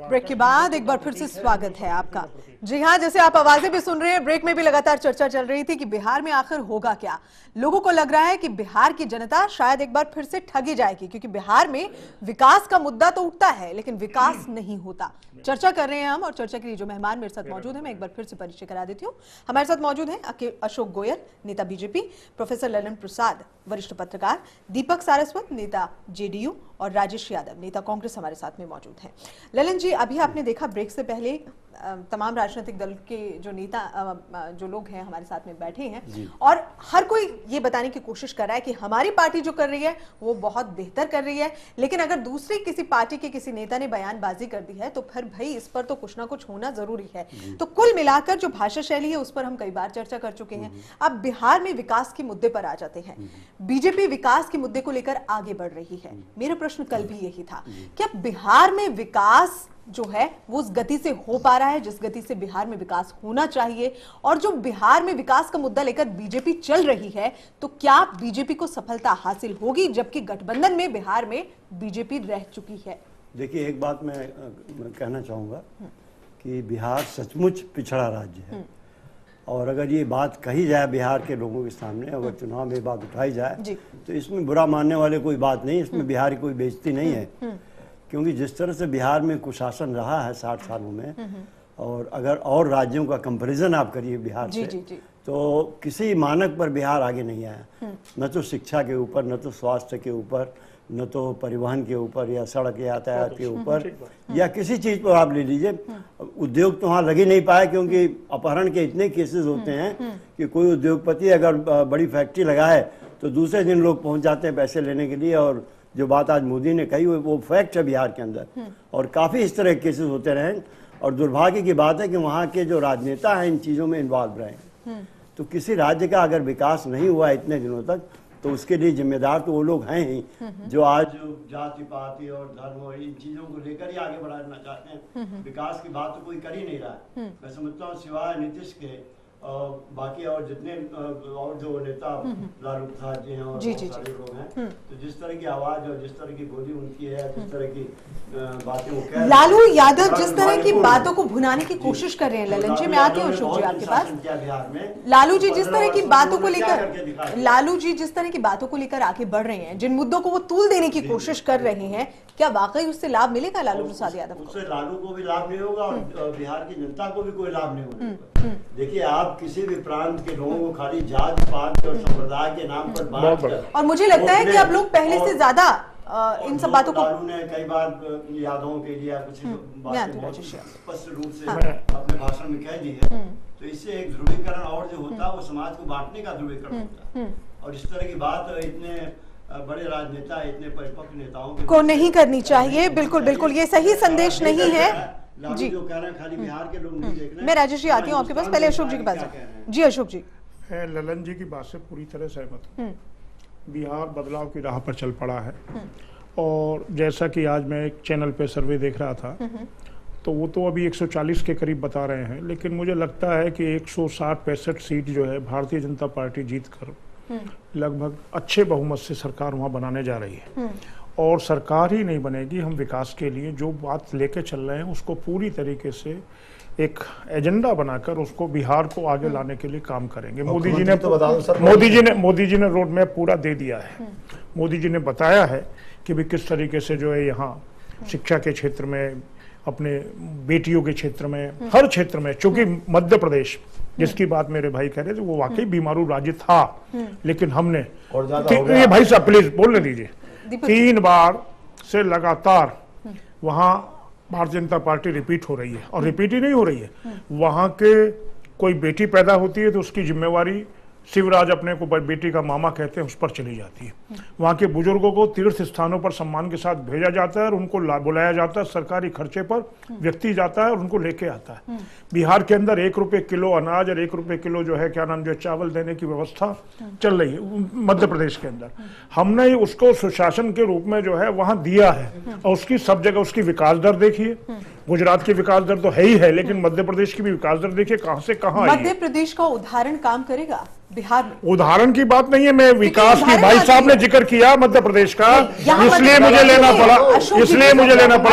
S1: ब्रेक के बाद एक बार फिर से स्वागत है आपका। जी हाँ, जैसे आप आवाजें भी सुन रहे हैं, ब्रेक में भी लगातार चर्चा चल रही थी कि बिहार में आखिर होगा क्या। लोगों को लग रहा है कि बिहार की जनता शायद एक बार फिर से ठगी जाएगी, क्योंकि बिहार में विकास का मुद्दा तो उठता है लेकिन विकास नहीं होता। चर्चा कर रहे हैं हम, और चर्चा के लिए जो मेहमान मेरे साथ मौजूद है, मैं एक बार फिर से परिचय करा देती हूँ। हमारे साथ मौजूद हैं अशोक गोयल, नेता बीजेपी, प्रोफेसर ललन प्रसाद, वरिष्ठ पत्रकार, दीपक सारस्वत, नेता जेडीयू, और राजेश यादव, नेता कांग्रेस, हमारे साथ में मौजूद हैं। ललन जी, अभी आपने देखा ब्रेक से पहले तमाम राजनीतिक दल के जो नेता जो लोग हैं हमारे साथ में बैठे हैं, और हर कोई ये बताने की कोशिश कर रहा है कि हमारी पार्टी जो कर रही है वो बहुत बेहतर कर रही है, लेकिन अगर दूसरी किसी पार्टी के किसी नेता ने बयानबाजी कर दी है तो फिर भाई इस पर तो कुछ ना कुछ होना जरूरी है। तो कुल मिलाकर जो भाषा शैली है उस पर हम कई बार चर्चा कर चुके हैं। अब बिहार में विकास के मुद्दे पर आ जाते हैं। बीजेपी विकास के मुद्दे को लेकर आगे बढ़ रही है। मेरा प्रश्न कल भी यही था, क्या बिहार में विकास जो है वो उस गति से हो पा रहा है जिस गति से बिहार में विकास होना चाहिए? और जो बिहार में विकास का मुद्दा लेकर बीजेपी चल रही है, तो क्या बीजेपी को सफलता हासिल होगी, जबकि गठबंधन में बिहार में बीजेपी रह चुकी है?
S5: देखिए, एक बात मैं कहना चाहूंगा कि बिहार सचमुच पिछड़ा राज्य है। और अगर ये बात कही जाए बिहार के लोगों के सामने, अगर चुनाव में बात उठाई जाए तो इसमें बुरा मानने वाले कोई बात नहीं, इसमें बिहार की कोई बेइज्जती नहीं है। क्योंकि जिस तरह से बिहार में कुशासन रहा है 60 सालों में, और अगर और राज्यों का कंपैरिजन आप करिए बिहार से, तो किसी मानक पर बिहार आगे नहीं आया, न तो शिक्षा के ऊपर, न तो स्वास्थ्य के ऊपर, न तो परिवहन के ऊपर या सड़क यातायात के ऊपर, या किसी चीज़ पर आप ले लीजिए। उद्योग तो वहाँ लग ही नहीं पाए, क्योंकि अपहरण के इतने केसेस होते हैं कि कोई उद्योगपति अगर बड़ी फैक्ट्री लगाए तो दूसरे दिन लोग पहुँच जाते हैं पैसे लेने के लिए। और जो बात आज मोदी ने कही वो फैक्ट है बिहार के अंदर, और काफ़ी इस तरह के केसेस होते रहे। और दुर्भाग्य की बात है कि वहाँ के जो राजनेता हैं इन चीज़ों में इन्वॉल्व रहे। तो किसी राज्य का अगर विकास नहीं हुआ इतने दिनों तक, तो उसके लिए जिम्मेदार तो वो लोग हैं ही जो आज जाति पाति और धर्म और इन चीज़ों को लेकर ही आगे बढ़ाना चाहते हैं। विकास की बात तो कोई कर ही नहीं रहा है। मैं समझता हूँ सिवाय नीतीश के बाकी और जितने और जो नेता लालू प्रसाद जी हैं और सारे लोग हैं, तो जिस तरह की आवाज़ और जिस तरह की बोली उनकी है, जिस तरह की बातें वो कह,
S1: लालू यादव जिस तरह की बातों को भुनाने की कोशिश कर रहे हैं। ललन जी, मैं आती हूँ अशोक जी आपके पास।
S5: बिहार में
S1: लालू जी जिस तरह की बातों को लेकर आगे बढ़ रहे हैं, जिन मुद्दों को वो तूल देने की कोशिश कर रहे हैं, क्या वाकई उससे लाभ मिलेगा लालू प्रसाद यादव को?
S5: उससे लालू को भी लाभ नहीं होगा और बिहार की जनता को भी कोई लाभ नहीं होगा। देखिए, आप किसी भी प्रांत के लोगों को खाली जात पात और संप्रदाय के नाम पर बात कर,
S1: और मुझे लगता है कि अब लोग पहले से ज्यादा इन सब बातों को,
S5: लालू ने कई बार यादवों के लिए कुछ बातें बहुत स्पष्ट रूप से अपने भाषण में कह दी है। तो इससे एक ध्रुवीकरण और जो होता है वो समाज को बांटने का ध्रुवीकरण होता है। और इस तरह की बात इतने बड़े राजनेता, इतने परिपक्व नेताओं को
S1: नहीं करनी चाहिए। बिल्कुल बिल्कुल, ये सही संदेश नहीं है जी।
S5: जो कह रहे हैं खाली बिहार के लोग नहीं देख रहे हैं।
S1: मैं राजेश जी आती हूँ आपके पास, पहले अशोक जी के पास जी। अशोक जी,
S6: मैं ललन जी की बात से पूरी तरह सहमत हूँ। बिहार बदलाव की राह पर चल पड़ा है। और जैसा कि आज मैं एक चैनल पे सर्वे देख रहा था, तो वो तो अभी 140 के करीब बता रहे हैं, लेकिन मुझे लगता है कि 160-65 सीट जो है भारतीय जनता पार्टी जीत कर लगभग अच्छे बहुमत से सरकार वहाँ बनाने जा रही है। और सरकार ही नहीं बनेगी, हम विकास के लिए जो बात लेके चल रहे हैं उसको पूरी तरीके से एक एजेंडा बनाकर उसको बिहार को आगे लाने के लिए काम करेंगे। मोदी जी ने रोड मैप पूरा दे दिया है। मोदी जी ने बताया है कि भी किस तरीके से जो है यहाँ शिक्षा के क्षेत्र में, अपने बेटियों के क्षेत्र में, हर क्षेत्र में, चूंकि मध्य प्रदेश जिसकी बात मेरे भाई कह रहे थे वो वाकई बीमारू राज्य था, लेकिन हमने ये भाई साहब प्लीज बोलने दीजिए, 3 बार से लगातार वहाँ भारतीय जनता पार्टी रिपीट हो रही है। और रिपीट ही नहीं हो रही है, वहाँ के कोई बेटी पैदा होती है तो उसकी जिम्मेवारी शिवराज अपने को बेटी का मामा कहते हैं उस पर चली जाती है। वहाँ के बुजुर्गों को तीर्थ स्थानों पर सम्मान के साथ भेजा जाता है और उनको बुलाया जाता है, सरकारी खर्चे पर व्यक्ति जाता है और उनको लेके आता है। बिहार के अंदर 1 रुपये किलो अनाज और 1 रुपये किलो जो है क्या नाम जो चावल देने की व्यवस्था चल रही है मध्य प्रदेश के अंदर। हमने उसको सुशासन के रूप में जो है वहाँ दिया है और उसकी सब जगह उसकी विकास दर देखिए। गुजरात की विकास दर तो है ही है, लेकिन मध्य प्रदेश की भी विकास दर देखिए कहां से कहां आई है।
S1: मध्य प्रदेश का उदाहरण काम करेगा बिहार में?
S6: उदाहरण की बात नहीं है, मैं विकास की, भाई साहब ने जिक्र किया मध्य प्रदेश का, इसलिए मुझे लेना पड़ा,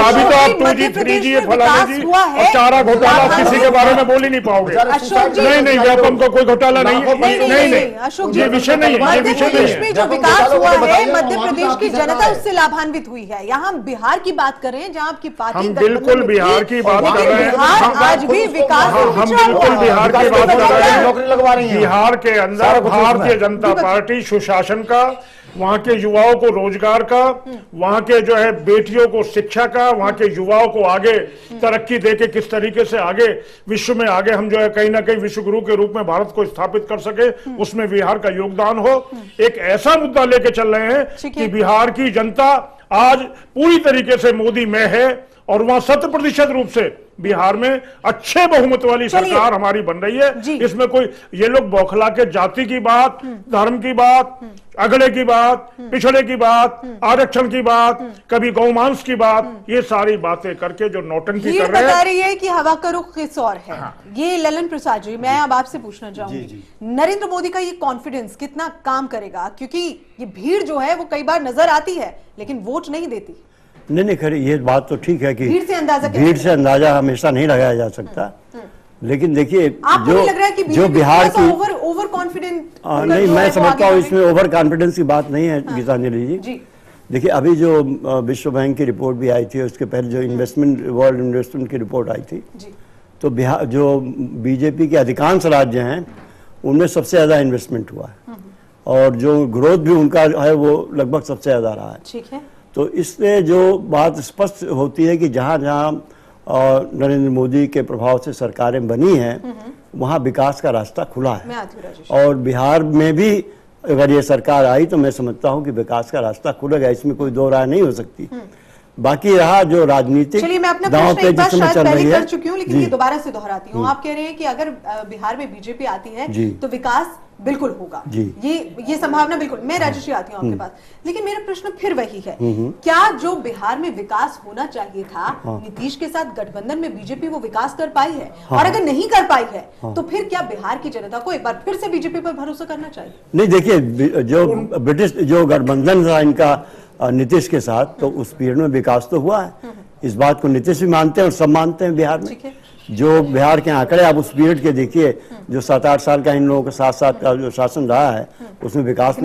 S6: अभी तो आप 2G 3G फलाने जी और चारा घोटाला किसी के बारे में बोल ही नहीं पाओगे। नहीं व्यापम को कोई घोटाला नहीं, ये विषय नहीं है, ये विषय नहीं है।
S1: जो विकास हुआ है मध्य प्रदेश की जनता उससे लाभान्वित हुई है। यहाँ बिहार की बात कर रहे हैं जहाँ आपकी पार्टी,
S6: हम बिल्कुल बिहार की बात कर रहे हैं,
S1: आज भी विकास,
S6: हम बिल्कुल बिहार की बात कर रहे हैं। नौकरी लगवा रही है बिहार के अंदर भारतीय जनता पार्टी सुशासन का, वहाँ के युवाओं को रोजगार का, वहाँ के जो है बेटियों को शिक्षा का, वहाँ के युवाओं को आगे तरक्की देके किस तरीके से आगे विश्व में आगे हम जो है कहीं ना कहीं विश्व गुरु के रूप में भारत को स्थापित कर सके, उसमें बिहार का योगदान हो। एक ऐसा मुद्दा लेके चल रहे हैं कि बिहार की जनता आज पूरी तरीके से मोदी में है और वहां 100% रूप से बिहार में अच्छे बहुमत वाली सरकार हमारी बन रही है। इसमें कोई ये लोग बौखला के जाति की बात, धर्म की बात, अगड़े की बात, पिछड़े की बात, आरक्षण की बात, कभी गौमांस की बात, ये सारी बातें करके जो नौटंकी कर रहे हैं।
S1: बता रही है कि हवा का रुख किस और है। ये ललन प्रसाद जी, मैं अब आपसे पूछना चाहूंगी, नरेंद्र मोदी का ये कॉन्फिडेंस कितना काम करेगा? क्योंकि ये भीड़ जो है वो कई बार नजर आती है लेकिन वोट नहीं देती।
S5: नहीं खरी, ये बात तो ठीक है कि
S1: भीड़ से अंदाजा
S5: हमेशा नहीं लगाया जा सकता। लेकिन देखिए
S1: आपको नहीं लग रहा है कि
S5: जो बिहार की
S1: ओवर कॉन्फिडेंट
S5: नहीं, मैं समझता हूँ इसमें ओवर कॉन्फिडेंस की बात नहीं है गीतांजलि जी। देखिए अभी जो विश्व बैंक की रिपोर्ट भी आई थी, उसके पहले जो इन्वेस्टमेंट वर्ल्ड इन्वेस्टमेंट की रिपोर्ट आई थी, तो बिहार जो बीजेपी के अधिकांश राज्य हैं उनमें सबसे ज्यादा इन्वेस्टमेंट हुआ है और जो ग्रोथ भी उनका है वो लगभग सबसे ज्यादा रहा है।
S1: ठीक है।
S5: तो इससे जो बात स्पष्ट होती है कि जहाँ जहाँ नरेंद्र मोदी के प्रभाव से सरकारें बनी हैं वहाँ विकास का रास्ता खुला है। और बिहार में भी अगर ये सरकार आई तो मैं समझता हूँ कि विकास का रास्ता खुलेगा, इसमें कोई दो राय नहीं हो सकती। बाकी रहा जो राजनीतिक दांव पे जिस समय चल रही है,
S1: कर चुकी हूँ लेकिन ये दोबारा से दोहराती हूँ। आप कह रहे हैं कि अगर बिहार में बीजेपी आती है तो विकास बिल्कुल होगा, ये संभावना बिल्कुल। मैं राजश्री आती हूँ आपके पास, लेकिन मेरा प्रश्न फिर वही है, क्या जो बिहार में विकास होना चाहिए था नीतीश के साथ गठबंधन में बीजेपी वो विकास कर पाई है? और अगर नहीं कर पाई है तो फिर क्या बिहार की जनता को एक बार फिर से बीजेपी पर भरोसा करना चाहिए?
S5: नहीं, देखिए जो ब्रिटिश जो गठबंधन था इनका नीतीश के साथ, तो उस पीरियड में विकास तो हुआ है। इस बात को नीतीश भी मानते हैं और सब मानते हैं बिहार में। जो बिहार के आंकड़े आप उस पीरियड के देखिए, जो 7-8 साल का इन लोगों के साथ का जो शासन रहा है उसमें विकास तो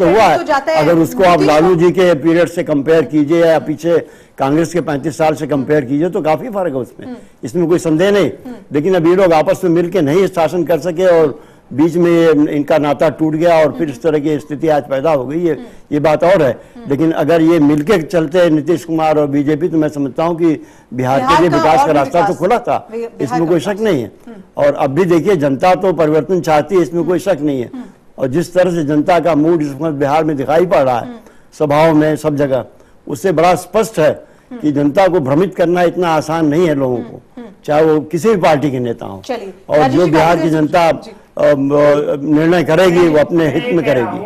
S5: हुआ है। अगर उसको आप लालू जी के पीरियड से कंपेयर कीजिए या पीछे कांग्रेस के 35 साल से कंपेयर कीजिए तो काफी फर्क है उसमें, इसमें कोई संदेह नहीं। लेकिन अब ये लोग आपस में मिलकर नहीं शासन कर सके और बीच में ये इनका नाता टूट गया और फिर इस तरह की स्थिति आज पैदा हो गई है, ये बात और है। लेकिन अगर ये मिलके चलते नीतीश कुमार और बीजेपी तो मैं समझता हूँ कि बिहार के लिए विकास का रास्ता तो खुला था, इसमें कोई शक नहीं है। और अब भी देखिए जनता तो परिवर्तन चाहती है, इसमें कोई शक नहीं है। और जिस तरह से जनता का मूड इस वक्त बिहार में दिखाई पड़ रहा है सभाओं में सब जगह, उससे बड़ा स्पष्ट है कि जनता को भ्रमित करना इतना आसान नहीं है लोगों को, चाहे वो किसी भी पार्टी के नेता हों। और जो बिहार की जनता निर्णय करेगी वो अपने हित में करेगी।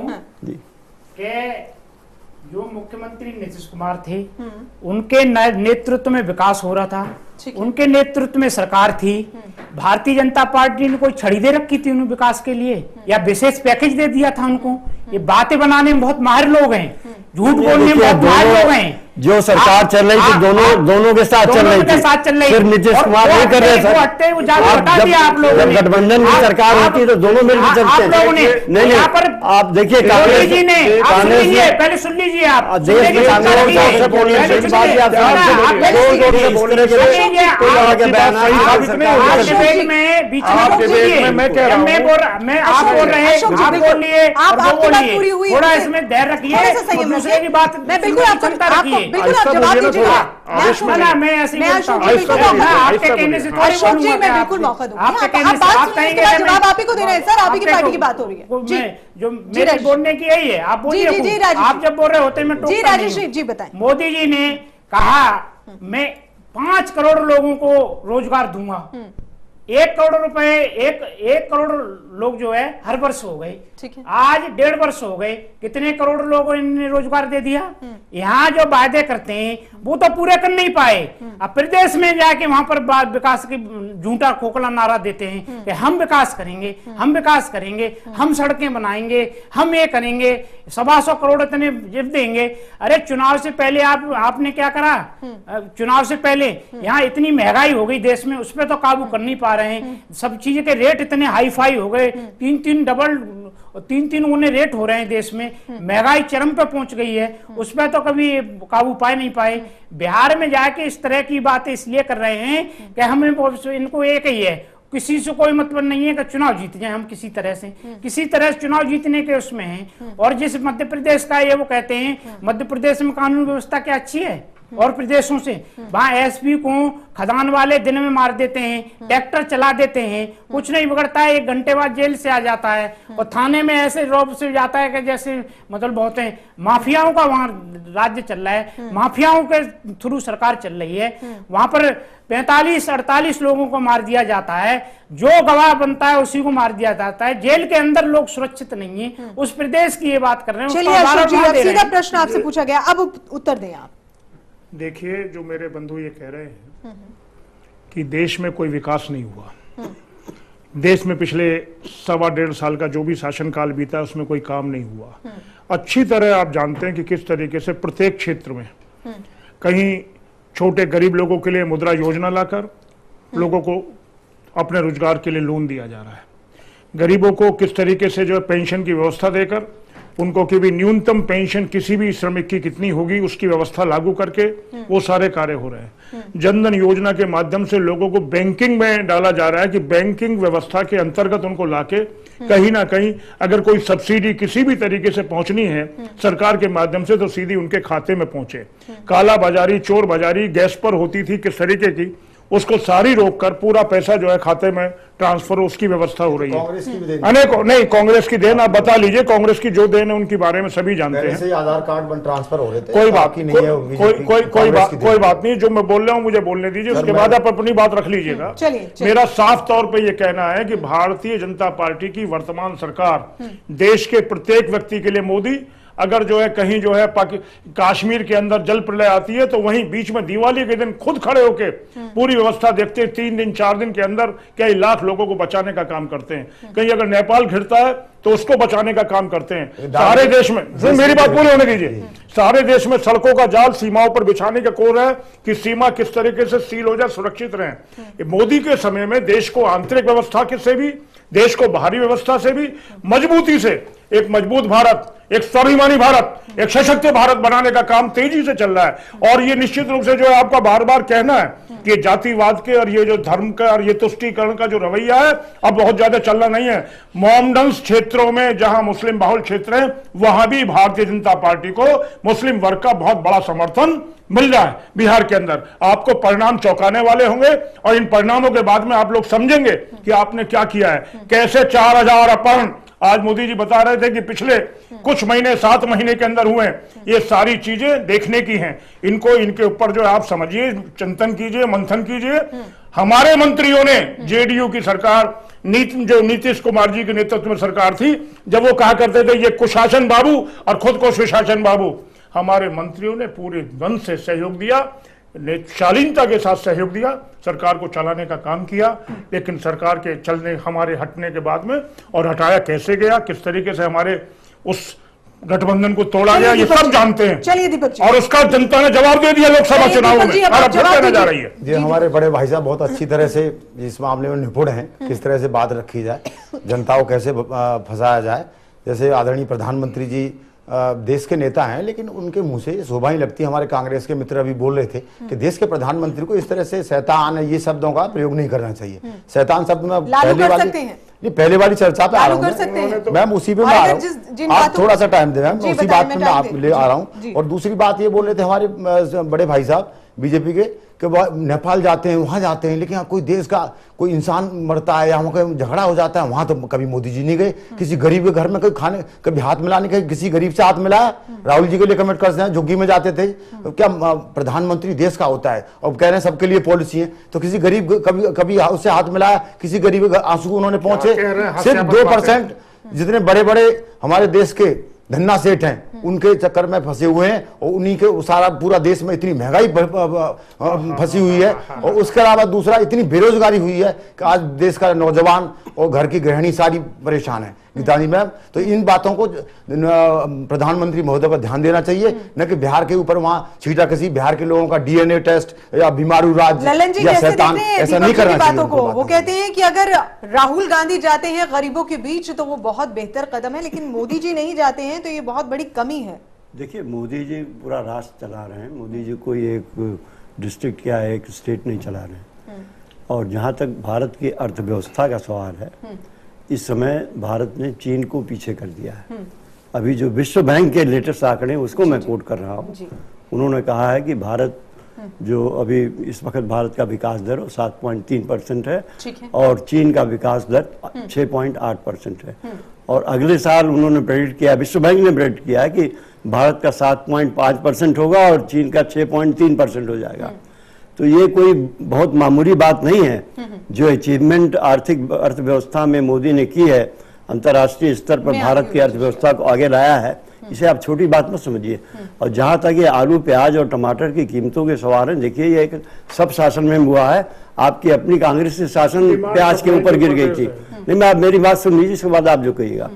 S8: जो मुख्यमंत्री नीतीश कुमार थे उनके नेतृत्व में विकास हो रहा था, उनके नेतृत्व में सरकार थी। भारतीय जनता पार्टी ने कोई छड़ी दे रखी थी उन्हें विकास के लिए या विशेष पैकेज दे दिया था उनको? ये बातें बनाने में बहुत माहिर लोग हैं, झूठ बोलने में बहुत माहिर लोग हैं।
S5: जो सरकार चल रही थी दोनों के साथ चल रही थी, सिर्फ नीतीश कुमार नहीं कर रहे सर। जब गठबंधन की सरकार होती है तो दोनों मिलकर चलते हैं। नहीं, आप देखिए कांग्रेस ने,
S8: पहले सुन लीजिए आप, थोड़ा इसमें धैर्य रखिए, दूसरे की बात
S1: मैं बिल्कुल आपको
S8: रखिए।
S1: बिल्कुल आप जवाब दीजिएगा।
S8: मैं ऐसे आपके कहने से
S1: अशोक जी मैं बिल्कुल मौका दूंगी, आप कहेंगे जवाब आप ही को देना है सर, आप ही की पार्टी की बात हो रही है।
S8: जो मेरे बोलने की यही है, आप बोलिए। आप जब बोल रहे होते मैं
S1: जी राजेश जी बताएं।
S8: मोदी जी ने कहा मैं 5 करोड़ लोगों को रोजगार दूंगा। 1 करोड़ रुपए, एक करोड़ लोग जो है हर वर्ष हो गए, आज 1.5 वर्ष हो गए, कितने करोड़ लोगों ने रोजगार दे दिया? यहाँ जो वायदे करते हैं वो तो पूरे कर नहीं पाए। अब प्रदेश में जाके वहां पर विकास की झूठा खोखला नारा देते हैं कि हम विकास करेंगे, हम विकास करेंगे, हम सड़कें बनाएंगे, हम ये करेंगे, 125 करोड़ इतने देंगे। अरे चुनाव से पहले आपने क्या करा? चुनाव से पहले यहाँ इतनी महंगाई हो गई देश में, उस पर तो काबू कर नहीं पा रहे हैं। सब चीजें के रेट इतने हाई फाई हो गए, 3-3 गुने रेट हो रहे हैं देश में, महंगाई चरम पे पहुंच गई है, उस पर तो कभी काबू पा नहीं पाए। बिहार में जाके इस तरह की बातें इसलिए कर रहे हैं कि हमें इनको एक ही है, किसी से कोई मतलब नहीं है कि चुनाव जीत जाए, हम किसी तरह से चुनाव जीतने के उसमें हैं। और जिस मध्य प्रदेश का ये वो कहते हैं मध्य प्रदेश में कानून व्यवस्था क्या अच्छी है और प्रदेशों से, वहां एसपी को खदान वाले दिन में मार देते हैं, ट्रैक्टर चला देते हैं, कुछ नहीं बिगड़ता है, 1 घंटे बाद जेल से आ जाता है और थाने में ऐसे रौब से जाता है कि जैसे मतलब बहुत है। माफियाओं का वहां राज्य चल रहा है, माफियाओं के थ्रू सरकार चल रही है। वहां पर 45-48 लोगों को मार दिया जाता है, जो गवाह बनता है उसी को मार दिया जाता है, जेल के अंदर लोग सुरक्षित नहीं है। उस प्रदेश की ये बात कर रहे हैं।
S1: चलिए अशोक जी, सीधा प्रश्न आपसे पूछा गया, अब उत्तर दें आप।
S6: देखिए, जो मेरे बंधु ये कह रहे हैं कि देश में कोई विकास नहीं हुआ, देश में पिछले 1.25 साल का जो भी शासनकाल बीता है उसमें कोई काम नहीं हुआ। अच्छी तरह आप जानते हैं कि किस तरीके से प्रत्येक क्षेत्र में कहीं छोटे गरीब लोगों के लिए मुद्रा योजना लाकर लोगों को अपने रोजगार के लिए लोन दिया जा रहा है। गरीबों को किस तरीके से जो है पेंशन की व्यवस्था देकर उनको की भी न्यूनतम पेंशन किसी भी श्रमिक की कितनी होगी उसकी व्यवस्था लागू करके वो सारे कार्य हो रहे हैं। जनधन योजना के माध्यम से लोगों को बैंकिंग में डाला जा रहा है कि बैंकिंग व्यवस्था के अंतर्गत उनको लाके कहीं ना कहीं अगर कोई सब्सिडी किसी भी तरीके से पहुंचनी है सरकार के माध्यम से तो सीधी उनके खाते में पहुंचे। काला बाजारी, चोर बाजारी गैस पर होती थी किस तरीके की, उसको सारी रोक कर पूरा पैसा जो है खाते में ट्रांसफर उसकी व्यवस्था हो रही है। अनेकों नहीं, कांग्रेस की देन आप बता लीजिए, कांग्रेस की जो देन है उनके बारे में सभी जानते हैं।
S7: आधार कार्ड बन ट्रांसफर हो रहे थे,
S6: कोई बात नहीं है, कोई बात नहीं, जो मैं बोल रहा हूं मुझे बोलने दीजिए, उसके बाद आप अपनी बात रख लीजिएगा। मेरा साफ तौर पे ये कहना है कि भारतीय जनता पार्टी की वर्तमान सरकार देश के प्रत्येक व्यक्ति के लिए, मोदी अगर जो है कहीं जो है कश्मीर के अंदर जल प्रलय आती है तो वहीं बीच में दिवाली के दिन खुद खड़े होके पूरी व्यवस्था देखते हैं, 3 दिन 4 दिन के अंदर कई लाख लोगों को बचाने का काम करते हैं। कहीं अगर नेपाल घिरता है तो उसको बचाने का काम करते हैं। सारे देश में, मेरी बात पूरी होने दीजिए, सारे देश में सड़कों का जाल सीमाओं पर बिछाने का कोर है कि सीमा किस तरीके से सील हो जाए, सुरक्षित रहे। मोदी के समय में देश को आंतरिक व्यवस्था से भी, देश को बाहरी व्यवस्था से भी मजबूती से एक मजबूत भारत, एक स्वाभिमानी भारत, एक सशक्त भारत बनाने का काम तेजी से चल रहा है। और ये निश्चित रूप से जो है आपका बार बार कहना है कि जातिवाद के और ये जो धर्म का और ये तुष्टीकरण का जो रवैया है अब बहुत ज्यादा चलना नहीं है। मोमडन्स क्षेत्रों में जहां मुस्लिम बहुल क्षेत्र है वहां भी भारतीय जनता पार्टी को मुस्लिम वर्ग का बहुत बड़ा समर्थन मिल रहा है। बिहार के अंदर आपको परिणाम चौंकाने वाले होंगे और इन परिणामों के बाद में आप लोग समझेंगे कि आपने क्या किया है, कैसे 4000 अपहरण आज मोदी जी बता रहे थे कि पिछले कुछ महीने 7 महीने के अंदर हुए। ये सारी चीजें देखने की हैं, इनको इनके ऊपर जो आप समझिए, चिंतन कीजिए, मंथन कीजिए। हमारे मंत्रियों ने, जेडीयू की सरकार, जो नीतीश कुमार जी के नेतृत्व में सरकार थी, जब वो कहा करते थे ये कुशासन बाबू और खुद को सुशासन बाबू, हमारे मंत्रियों ने पूरे मन से सहयोग दिया, शालीनता के साथ सहयोग दिया, सरकार को चलाने का काम किया। लेकिन सरकार के चलने, हमारे हटने के बाद में, और हटाया कैसे गया, किस तरीके से हमारे उस गठबंधन को तोड़ा गया, ये सब जानते हैं।
S1: चलिए दीपक जी,
S6: और उसका जनता ने जवाब दे दिया लोकसभा चुनाव में। अब कहने जा रही है
S7: जी, हमारे बड़े भाई साहब बहुत अच्छी तरह से इस मामले में निपुण हैं, किस तरह से बात रखी जाए, जनता को कैसे फंसाया जाए। जैसे आदरणीय प्रधानमंत्री जी देश के नेता हैं, लेकिन उनके मुंह से शोभा ही लगती है। हमारे कांग्रेस के मित्र अभी बोल रहे थे कि देश के प्रधानमंत्री को इस तरह से शैतान, ये शब्दों का प्रयोग नहीं करना चाहिए। शैतान शब्द में पहले वाली चर्चा पे आ रहा हूँ मैम, उसी पे मैं आ रहा हूँ, आप थोड़ा सा टाइम दे मैम, उसी बात पे मैं आप ले आ रहा हूँ। और दूसरी बात ये बोल रहे थे हमारे बड़े भाई साहब बीजेपी के कि नेपाल जाते हैं, वहां जाते हैं, लेकिन कोई देश का कोई इंसान मरता है या वहाँ कोई झगड़ा हो जाता है, वहां तो कभी मोदी जी नहीं गए। किसी गरीब के घर में कोई खाने, कभी हाथ मिलाने के, किसी गरीब से हाथ मिलाया? राहुल जी के लिए कमेंट करते हैं, झुग्गी में जाते थे। क्या प्रधानमंत्री देश का होता है और कह रहे हैं सबके लिए पॉलिसी है, तो किसी गरीब कभी उससे हाथ मिलाया? किसी गरीब आंसू उन्होंने पहुंचे? सिर्फ 2% जितने बड़े बड़े हमारे देश के धन्ना सेठ हैं उनके चक्कर में फंसे हुए हैं, और उन्हीं के सारा पूरा देश में इतनी महंगाई फंसी हुई है, और उसके अलावा दूसरा इतनी बेरोजगारी हुई है कि आज देश का नौजवान और घर की गृहिणी सारी परेशान है। गीतानी मैम, तो इन बातों को प्रधानमंत्री महोदय पर ध्यान देना चाहिए, न कि बिहार के ऊपर वहां छीटा किसी बिहार के लोगों का डीएनए टेस्ट या बीमारू राज या शैतान, ऐसा नहीं करना चाहिए।
S1: वो कहते हैं कि अगर राहुल गांधी जाते हैं गरीबों के बीच तो वो बहुत बेहतर कदम है, लेकिन मोदी जी नहीं जाते हैं तो ये बहुत बड़ी कमी है।
S5: देखिए, मोदी जी पूरा राष्ट्र चला रहे हैं, मोदी जी कोई एक डिस्ट्रिक्ट या एक स्टेट नहीं चला रहे हैं। और जहाँ तक भारत की अर्थव्यवस्था का सवाल है, इस समय भारत ने चीन को पीछे कर दिया है। अभी जो विश्व बैंक के लेटेस्ट आंकड़े उसको मैं कोट कर रहा हूँ, उन्होंने कहा है कि भारत जो अभी इस वक्त भारत का विकास दर 7.3% है और चीन का विकास दर 6.8% है। और अगले साल उन्होंने प्रेडिक्ट किया, विश्व बैंक ने प्रेडिक्ट किया है कि भारत का 7.5% होगा और चीन का 6.3% हो जाएगा। तो ये कोई बहुत मामूली बात नहीं है। जो अचीवमेंट आर्थिक अर्थव्यवस्था में मोदी ने की है, अंतर्राष्ट्रीय स्तर पर भारत की अर्थव्यवस्था को आगे लाया है, इसे आप छोटी बात मत समझिए। और जहां तक ये आलू, प्याज और टमाटर की कीमतों के सवाल हैं, देखिए ये एक सब शासन में हुआ है। आपकी अपनी कांग्रेस के शासन प्याज के ऊपर गिर गई थी। नहीं, मैं आप मेरी बात सुन लीजिए, इसके बाद आप जो कहिएगा।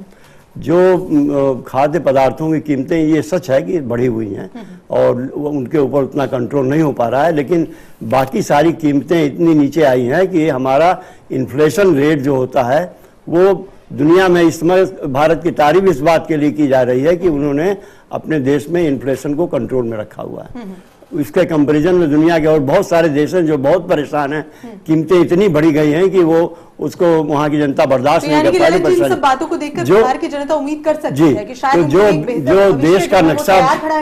S5: जो खाद्य पदार्थों की कीमतें, ये सच है कि बढ़ी हुई हैं और उनके ऊपर उतना कंट्रोल नहीं हो पा रहा है, लेकिन बाकी सारी कीमतें इतनी नीचे आई हैं कि हमारा इन्फ्लेशन रेट जो होता है वो दुनिया में इस समय भारत की तारीफ इस बात के लिए की जा रही है कि उन्होंने अपने देश में इन्फ्लेशन को कंट्रोल में रखा हुआ है। इसके कंपैरिजन में दुनिया के और बहुत सारे देश हैं जो बहुत परेशान हैं, कीमतें इतनी बढ़ी गई हैं कि वो उसको वहाँ की जनता बर्दाश्त नहीं कर पा रही।
S1: इन सब बातों को देखकर बिहार की जनता उम्मीद कर सकती है कि शायद
S5: जो देश का नक्शा,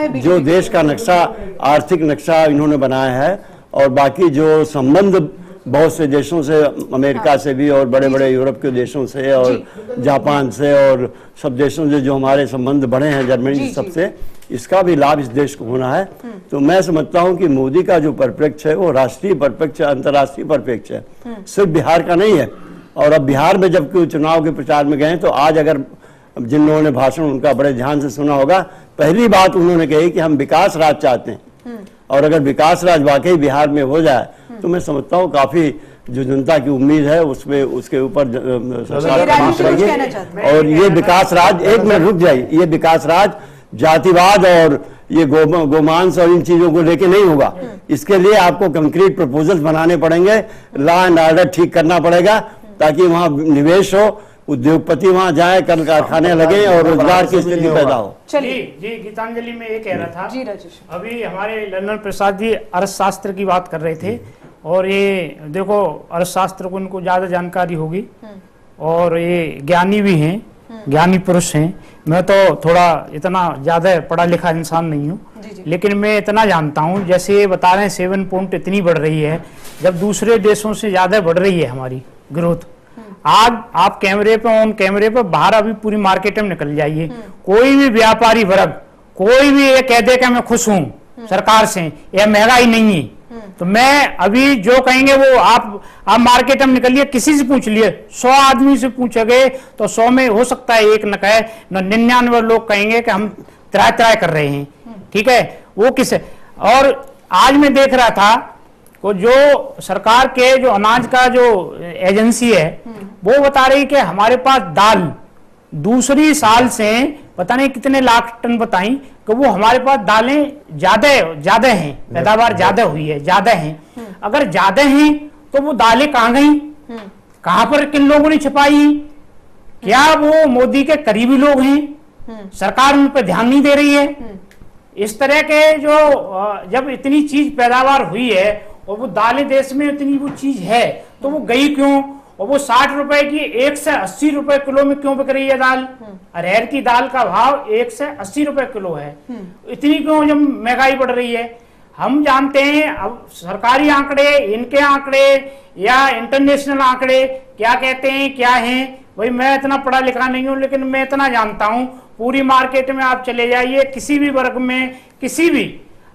S5: जो देश का नक्शा, आर्थिक नक्शा इन्होंने बनाया है और बाकी जो संबंध बहुत से देशों से, अमेरिका से भी और बड़े बड़े यूरोप के देशों से और जापान से और सब देशों से जो हमारे संबंध बढ़े हैं, जर्मनी सबसे, इसका भी लाभ इस देश को होना है। तो मैं समझता हूं कि मोदी का जो परिप्रेक्ष्य है वो राष्ट्रीय परिप्रेक्ष्य, अंतर्राष्ट्रीय परिप्रेक्ष्य है, सिर्फ बिहार का नहीं है। और अब बिहार में जबकि चुनाव के प्रचार में गए तो आज अगर जिन लोगों ने भाषण उनका बड़े ध्यान से सुना होगा, पहली बात उन्होंने कही कि हम विकास राज चाहते हैं और अगर विकास राज वाकई बिहार में हो जाए तो मैं समझता हूँ काफी जो जनता की उम्मीद है उसमें, उसके ऊपर सरकार काम करेगी। और ये विकास राज, एक मिनट रुक जाइए, ये विकास राज जातिवाद और ये गोमांस और इन चीजों को लेके नहीं होगा। इसके लिए आपको कंक्रीट प्रपोजल्स बनाने पड़ेंगे, लॉ एंड ऑर्डर ठीक करना पड़ेगा ताकि वहाँ निवेश हो, उद्योगपति वहाँ जाए, कल कारखाने लगे और रोजगार की स्थिति पैदा हो।
S8: चलिए जी, गीतांजलि में ये कह रहा था जी राजेश, अभी हमारे ललन प्रसाद जी अर्थशास्त्र की बात कर रहे थे और ये देखो अर्थशास्त्र को उनको ज्यादा जानकारी होगी और ये ज्ञानी भी हैं, ज्ञानी पुरुष हैं। मैं तो थोड़ा इतना ज्यादा पढ़ा लिखा इंसान नहीं हूँ, लेकिन मैं इतना जानता हूँ, जैसे ये बता रहे हैं 7 पॉइंट इतनी बढ़ रही है, जब दूसरे देशों से ज्यादा बढ़ रही है हमारी ग्रोथ। आज आप कैमरे पे, ऑन कैमरे पे बाहर अभी पूरी मार्केट में निकल जाइए, कोई भी व्यापारी वर्ग, कोई भी ये कह दे कि मैं खुश हूँ सरकार से या महंगाई नहीं है, तो मैं अभी जो कहेंगे वो आप मार्केट में निकलिए, किसी से पूछ लिए, 100 आदमी से पूछोगे तो 100 में हो सकता है एक न कहे, 99 लोग कहेंगे कि हम त्राय कर रहे हैं। ठीक है, वो किस। और आज मैं देख रहा था को जो सरकार के जो अनाज का जो एजेंसी है वो बता रही कि हमारे पास दाल दूसरी साल से पता नहीं कितने लाख टन बताई कि वो हमारे पास दालें ज्यादा हैं, पैदावार ज्यादा हुई है, ज्यादा हैं। अगर ज्यादा हैं तो वो दालें कहाँ गई, कहाँ पर किन लोगों ने छिपाई? क्या वो मोदी के करीबी लोग हैं? सरकार उन पर ध्यान नहीं दे रही है? इस तरह के जो जब इतनी चीज पैदावार हुई है और वो दालें देश में इतनी वो चीज है तो वो गई क्यों? और वो 60 रुपए की 1 से 80 रुपए किलो में क्यों बिक रही है दाल? अरहर की दाल का भाव 1 से 80 रुपए किलो है, इतनी क्यों जब महंगाई बढ़ रही है? हम जानते हैं अब सरकारी आंकड़े, इनके आंकड़े या इंटरनेशनल आंकड़े क्या कहते हैं, क्या हैं? भाई मैं इतना पढ़ा लिखा नहीं हूं, लेकिन मैं इतना जानता हूं, पूरी मार्केट में आप चले जाइए, किसी भी वर्ग में, किसी भी,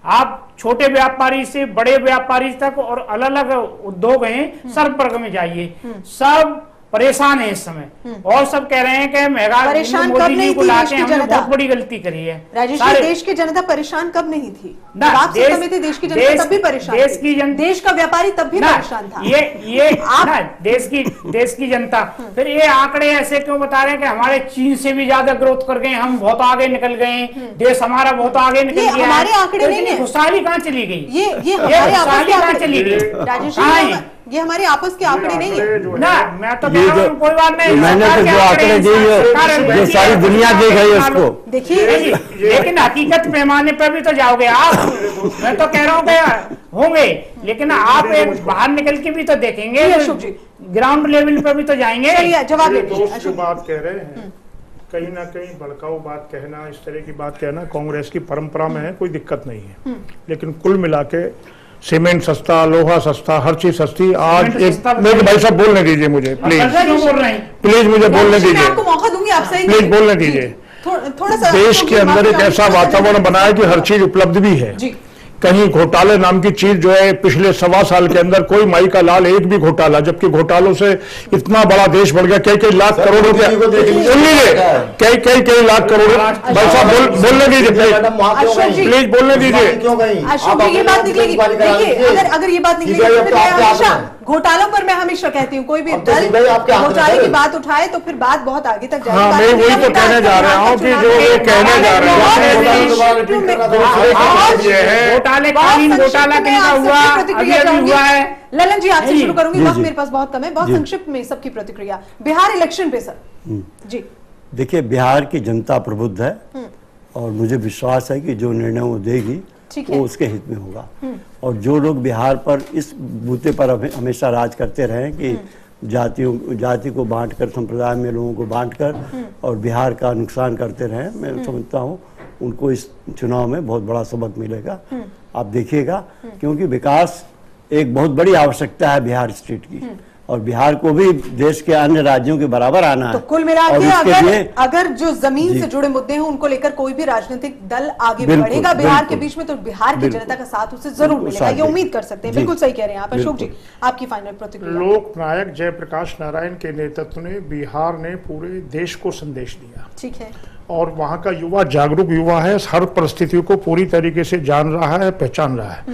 S8: आप छोटे व्यापारी से बड़े व्यापारी तक और अलग अलग उद्योग हैं, सब वर्ग में जाइए, सब परेशान है इस समय और सब कह रहे हैं कि महंगाई मोदी जी को लाके हमने बहुत बड़ी गलती करी है।
S1: राजेश जी, देश की जनता परेशान कब नहीं थी? आप सत्ता में थे, देश की जनता तब भी परेशान थी, देश का व्यापारी तब भी परेशान था।
S8: ये आप देश की जनता, फिर ये आंकड़े ऐसे क्यों बता रहे हैं कि हमारे चीन से भी ज्यादा ग्रोथ कर गए, हम बहुत आगे निकल गए, देश हमारा बहुत आगे निकल गया?
S1: हमारे आंकड़े नहीं है,
S8: खुशहाली कहाँ चली गई?
S1: ये खुशहाली कहाँ चली गई? राजेश जी, ये हमारे आपस के आंकड़े नहीं है ना, मैं तो कह रहा हूं कोई बात नहीं,
S5: मैंने तो जो आंकड़े दिए जो सारी दुनिया देख रही है उसको
S8: देखिए, लेकिन हकीकत पैमाने पर भी तो जाओगे आप। मैं तो कह रहा हूँ कि होंगे, लेकिन आप एक बाहर निकल के भी तो देखेंगे, ग्राउंड लेवल पर भी तो जाएंगे।
S1: जवाब
S6: जो बात कह रहे हैं, कहीं ना कहीं भड़काऊ बात कहना, इस तरह की बात कहना कांग्रेस की परंपरा में है, कोई दिक्कत नहीं है, लेकिन कुल मिला के सीमेंट सस्ता, लोहा सस्ता, हर चीज सस्ती। आज एक मेरे भाई साहब बोलने दीजिए मुझे, प्लीज प्लीज मुझे बोलने दीजिए,
S1: आपको मौका दूंगी, आप सही
S6: प्लीज बोलने दीजिए।
S1: थोड़ा सा
S6: देश के अंदर एक ऐसा वातावरण बना है कि हर चीज उपलब्ध भी है। कहीं घोटाले नाम की चीज जो है, पिछले 1.25 साल के अंदर कोई माई का लाल एक भी घोटाला, जबकि घोटालों से इतना बड़ा देश बढ़ गया, कई लाख करोड़ों के, कई लाख करोड़। भाई साहब बोलने दीजिए, प्लीज बोलने दीजिए।
S1: अशोक जी, ये बात निकलेगी, देखिए अगर ये बात निकलेगी घोटालों पर मैं हमेशा कहती हूँ कोई भी
S7: अब तो
S1: दल
S7: सीधा ही आपके हाथ में
S1: घोटाले
S7: है।
S1: की बात उठाए तो फिर बात बहुत आगे तक जाएगी।
S6: हाँ, मैं वही तो कहने जा रहा हूँ कि जो ये कहने जा रहे हैं
S8: घोटालेकालीन घोटाला कहीं का हुआ, अभी हुआ है।
S1: ललन जी आपसे
S8: जी,
S1: शुरू करूंगी,
S5: जी,
S1: वक्त
S5: जी।
S1: मेरे पास बहुत कम है, बहुत
S5: जी।
S1: संक्षिप्त में सबकी प्रतिक्रिया बिहार इलेक्शन पे सर। जी
S5: देखिए, बिहार की जनता प्रबुद्ध है और मुझे विश्वास है कि जो निर्णय वो देगी
S1: ठीक है।
S5: वो उसके हित में होगा। और जो लोग बिहार पर इस बूते पर हमेशा राज करते रहे कि जाति को बांटकर, संप्रदाय में लोगों को बांटकर और बिहार का नुकसान करते रहे, मैं समझता हूँ उनको इस चुनाव में बहुत बड़ा सबक मिलेगा। आप देखिएगा, क्योंकि विकास एक बहुत बड़ी आवश्यकता है बिहार स्टेट की, और बिहार को भी देश के अन्य राज्यों के बराबर आना है।
S1: तो कुल मिला
S5: और
S1: के
S5: उसके लिए
S1: अगर जो जमीन
S5: जी।
S1: से जुड़े मुद्दे हैं उनको लेकर कोई भी राजनीतिक दल आगे
S5: बिल्कुल,
S1: बढ़ेगा बिहार के
S5: बिल्कुल।
S1: बीच में, तो बिहार की
S5: बिल्कुल।
S1: जनता का साथ उसे जरूर मिलेगा,
S5: साथ
S1: ये
S5: देगा।
S1: उम्मीद कर सकते हैं।
S5: जी।
S1: बिल्कुल सही कह रहे हैं आप अशोक जी,
S5: बिल्कुल।
S1: आपकी फाइनल प्रतिक्रिया।
S6: लोकनायक जयप्रकाश नारायण के नेतृत्व ने बिहार ने पूरे देश को संदेश दिया,
S1: ठीक है।
S6: और वहाँ का युवा जागरूक युवा है, हर परिस्थितियों को पूरी तरीके से जान रहा है, पहचान रहा है।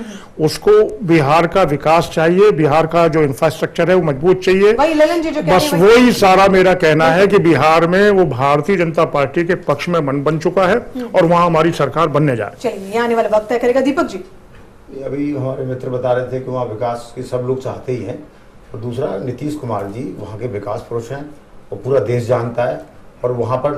S6: उसको बिहार का विकास चाहिए, बिहार का जो इंफ्रास्ट्रक्चर है वो मजबूत चाहिए।
S1: वही ललन जी जो कह
S6: बस
S1: रहे हैं
S6: वही सारा मेरा कहना है कि बिहार में वो भारतीय जनता पार्टी के पक्ष में मन बन चुका है और वहाँ हमारी सरकार बनने जा रही है।
S1: चलिए, आने वाला वक्त तय करेगा। दीपक जी,
S7: अभी हमारे मित्र बता रहे थे कि वहाँ विकास के सब लोग चाहते ही हैं, और दूसरा नीतीश कुमार जी वहाँ के विकास पुरुष हैं और पूरा देश जानता है। और वहाँ पर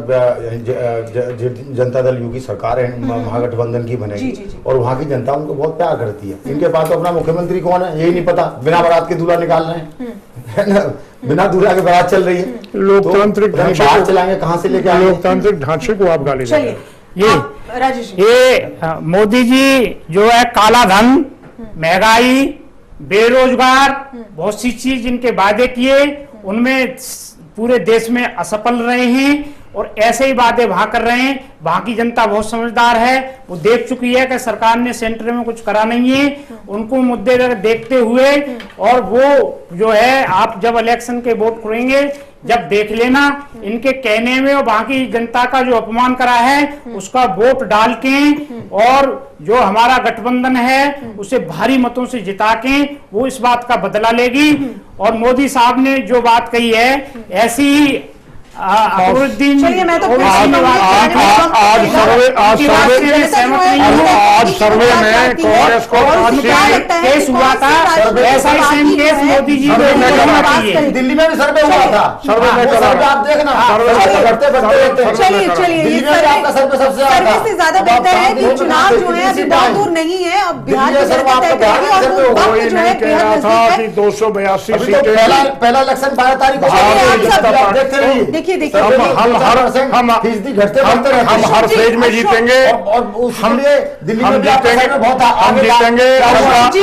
S7: जनता दल यू की सरकार है, महागठबंधन की बनेगी,
S1: जी।
S7: और वहाँ की जनता उनको बहुत प्यार करती है। इनके पास तो अपना मुख्यमंत्री कौन है यही नहीं पता, बिना बारात के दूल्हा निकाल रहे हैं, है ना, बिना दूल्हा के बारात चल रही है।
S6: लोकतांत्रिक
S7: तो
S6: ढांचे
S7: बाहर
S6: को-
S7: चलाएंगे कहाँ से लेके आएंगे?
S6: लोकतांत्रिक ढांचे को आप गाली दे रहे
S1: चलिए
S6: हैं।
S8: ये
S1: आप, राजेश जी।
S8: ये मोदी जी जो है काला धन, महंगाई, बेरोजगार, बहुत सी चीज इनके वादे किए, उनमें पूरे देश में असफल रहे हैं और ऐसे ही वादे वहां कर रहे हैं। वहां की जनता बहुत समझदार है, वो देख चुकी है कि सरकार ने सेंटर में कुछ करा नहीं है। उनको मुद्दे देखते हुए, और वो जो है आप जब इलेक्शन के वोट करेंगे जब देख लेना, इनके कहने में और वहां की जनता का जो अपमान करा है उसका वोट डाल के, और जो हमारा गठबंधन है उसे भारी मतों से जिता के वो इस बात का बदला लेगी। और मोदी साहब ने जो बात कही है ऐसी ही अकबरुद्दीन
S1: चलिए, मैं तो
S8: ओवैसी
S1: आज
S8: ने बात
S1: सर्वे
S8: की। उनकी बात से सहमत नहीं हूं।
S6: आज सर्वे में कांग्रेस को
S8: केस हुआ था, ऐसा ही सेम केस मोदी जी को होना चाहिए।
S7: दिल्ली में भी सर्वे हुआ था,
S6: सर्वे में
S7: वो
S6: चला
S7: सर्वे आप देखना, बढ़ते रहते हैं।
S1: चलिए,
S7: दिल्ली में भी आपका सर्वे सबसे
S1: सर्वे
S7: ज्यादा
S1: से ज्यादा बेहतर है कि चुनाव जो है अभी बहुत दूर नहीं है, अब बिहार की जनता तय करेगी और वो वक्त
S6: कोई
S1: जो है
S6: नहीं कह
S1: बेहद
S6: रहा था
S1: नजदीक
S6: कि
S1: है।
S6: 282
S7: अभी तो
S6: सीटें
S7: पहला इलेक्शन 12 तारीख को
S1: चलिए, आप
S7: होगा।
S1: सब-
S7: आप देखते रहिए।
S1: देखिए
S6: हम
S7: फीसदी घटते
S6: हम
S7: बढ़ते रहते हैं।
S6: हर फेज में जीतेंगे,
S7: और उसके लिए दिल्ली में
S6: हम
S7: भी आपका
S6: जीतेंगे,
S7: सर्वे बहुत
S6: हम
S7: आगे
S6: जीतेंगे,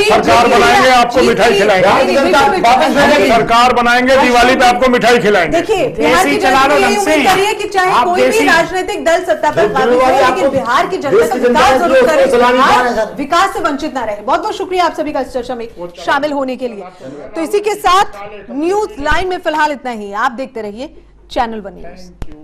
S6: सरकार बनाएंगे, आपको मिठाई खिलाएंगे, सरकार बनाएंगे, दिवाली पे आपको मिठाई खिलाएंगे।
S1: देखिए, बिहार की
S8: चला लो
S1: जनता ये
S8: ढंग से।
S1: उम्मीद करिए कि चाहे
S8: आप
S1: कोई भी
S8: देसी-
S1: राजनीतिक दल सत्ता पर
S7: जो
S1: काबिज
S7: जिम्मेवारी
S1: हो,
S7: आपको
S1: लेकिन बिहार की जनता
S7: देश
S1: का
S7: की जनता
S1: विकास
S7: है,
S1: जरूर
S7: जो
S1: करे,
S7: उसको चलानी
S1: बिहार
S7: है, सर।
S1: विकास से वंचित ना रहे। बहुत बहुत शुक्रिया आप सभी का इस चर्चा में शामिल होने के लिए। तो इसी के साथ न्यूज लाइन में फिलहाल इतना ही। आप देखते रहिए चैनल वन न्यूज।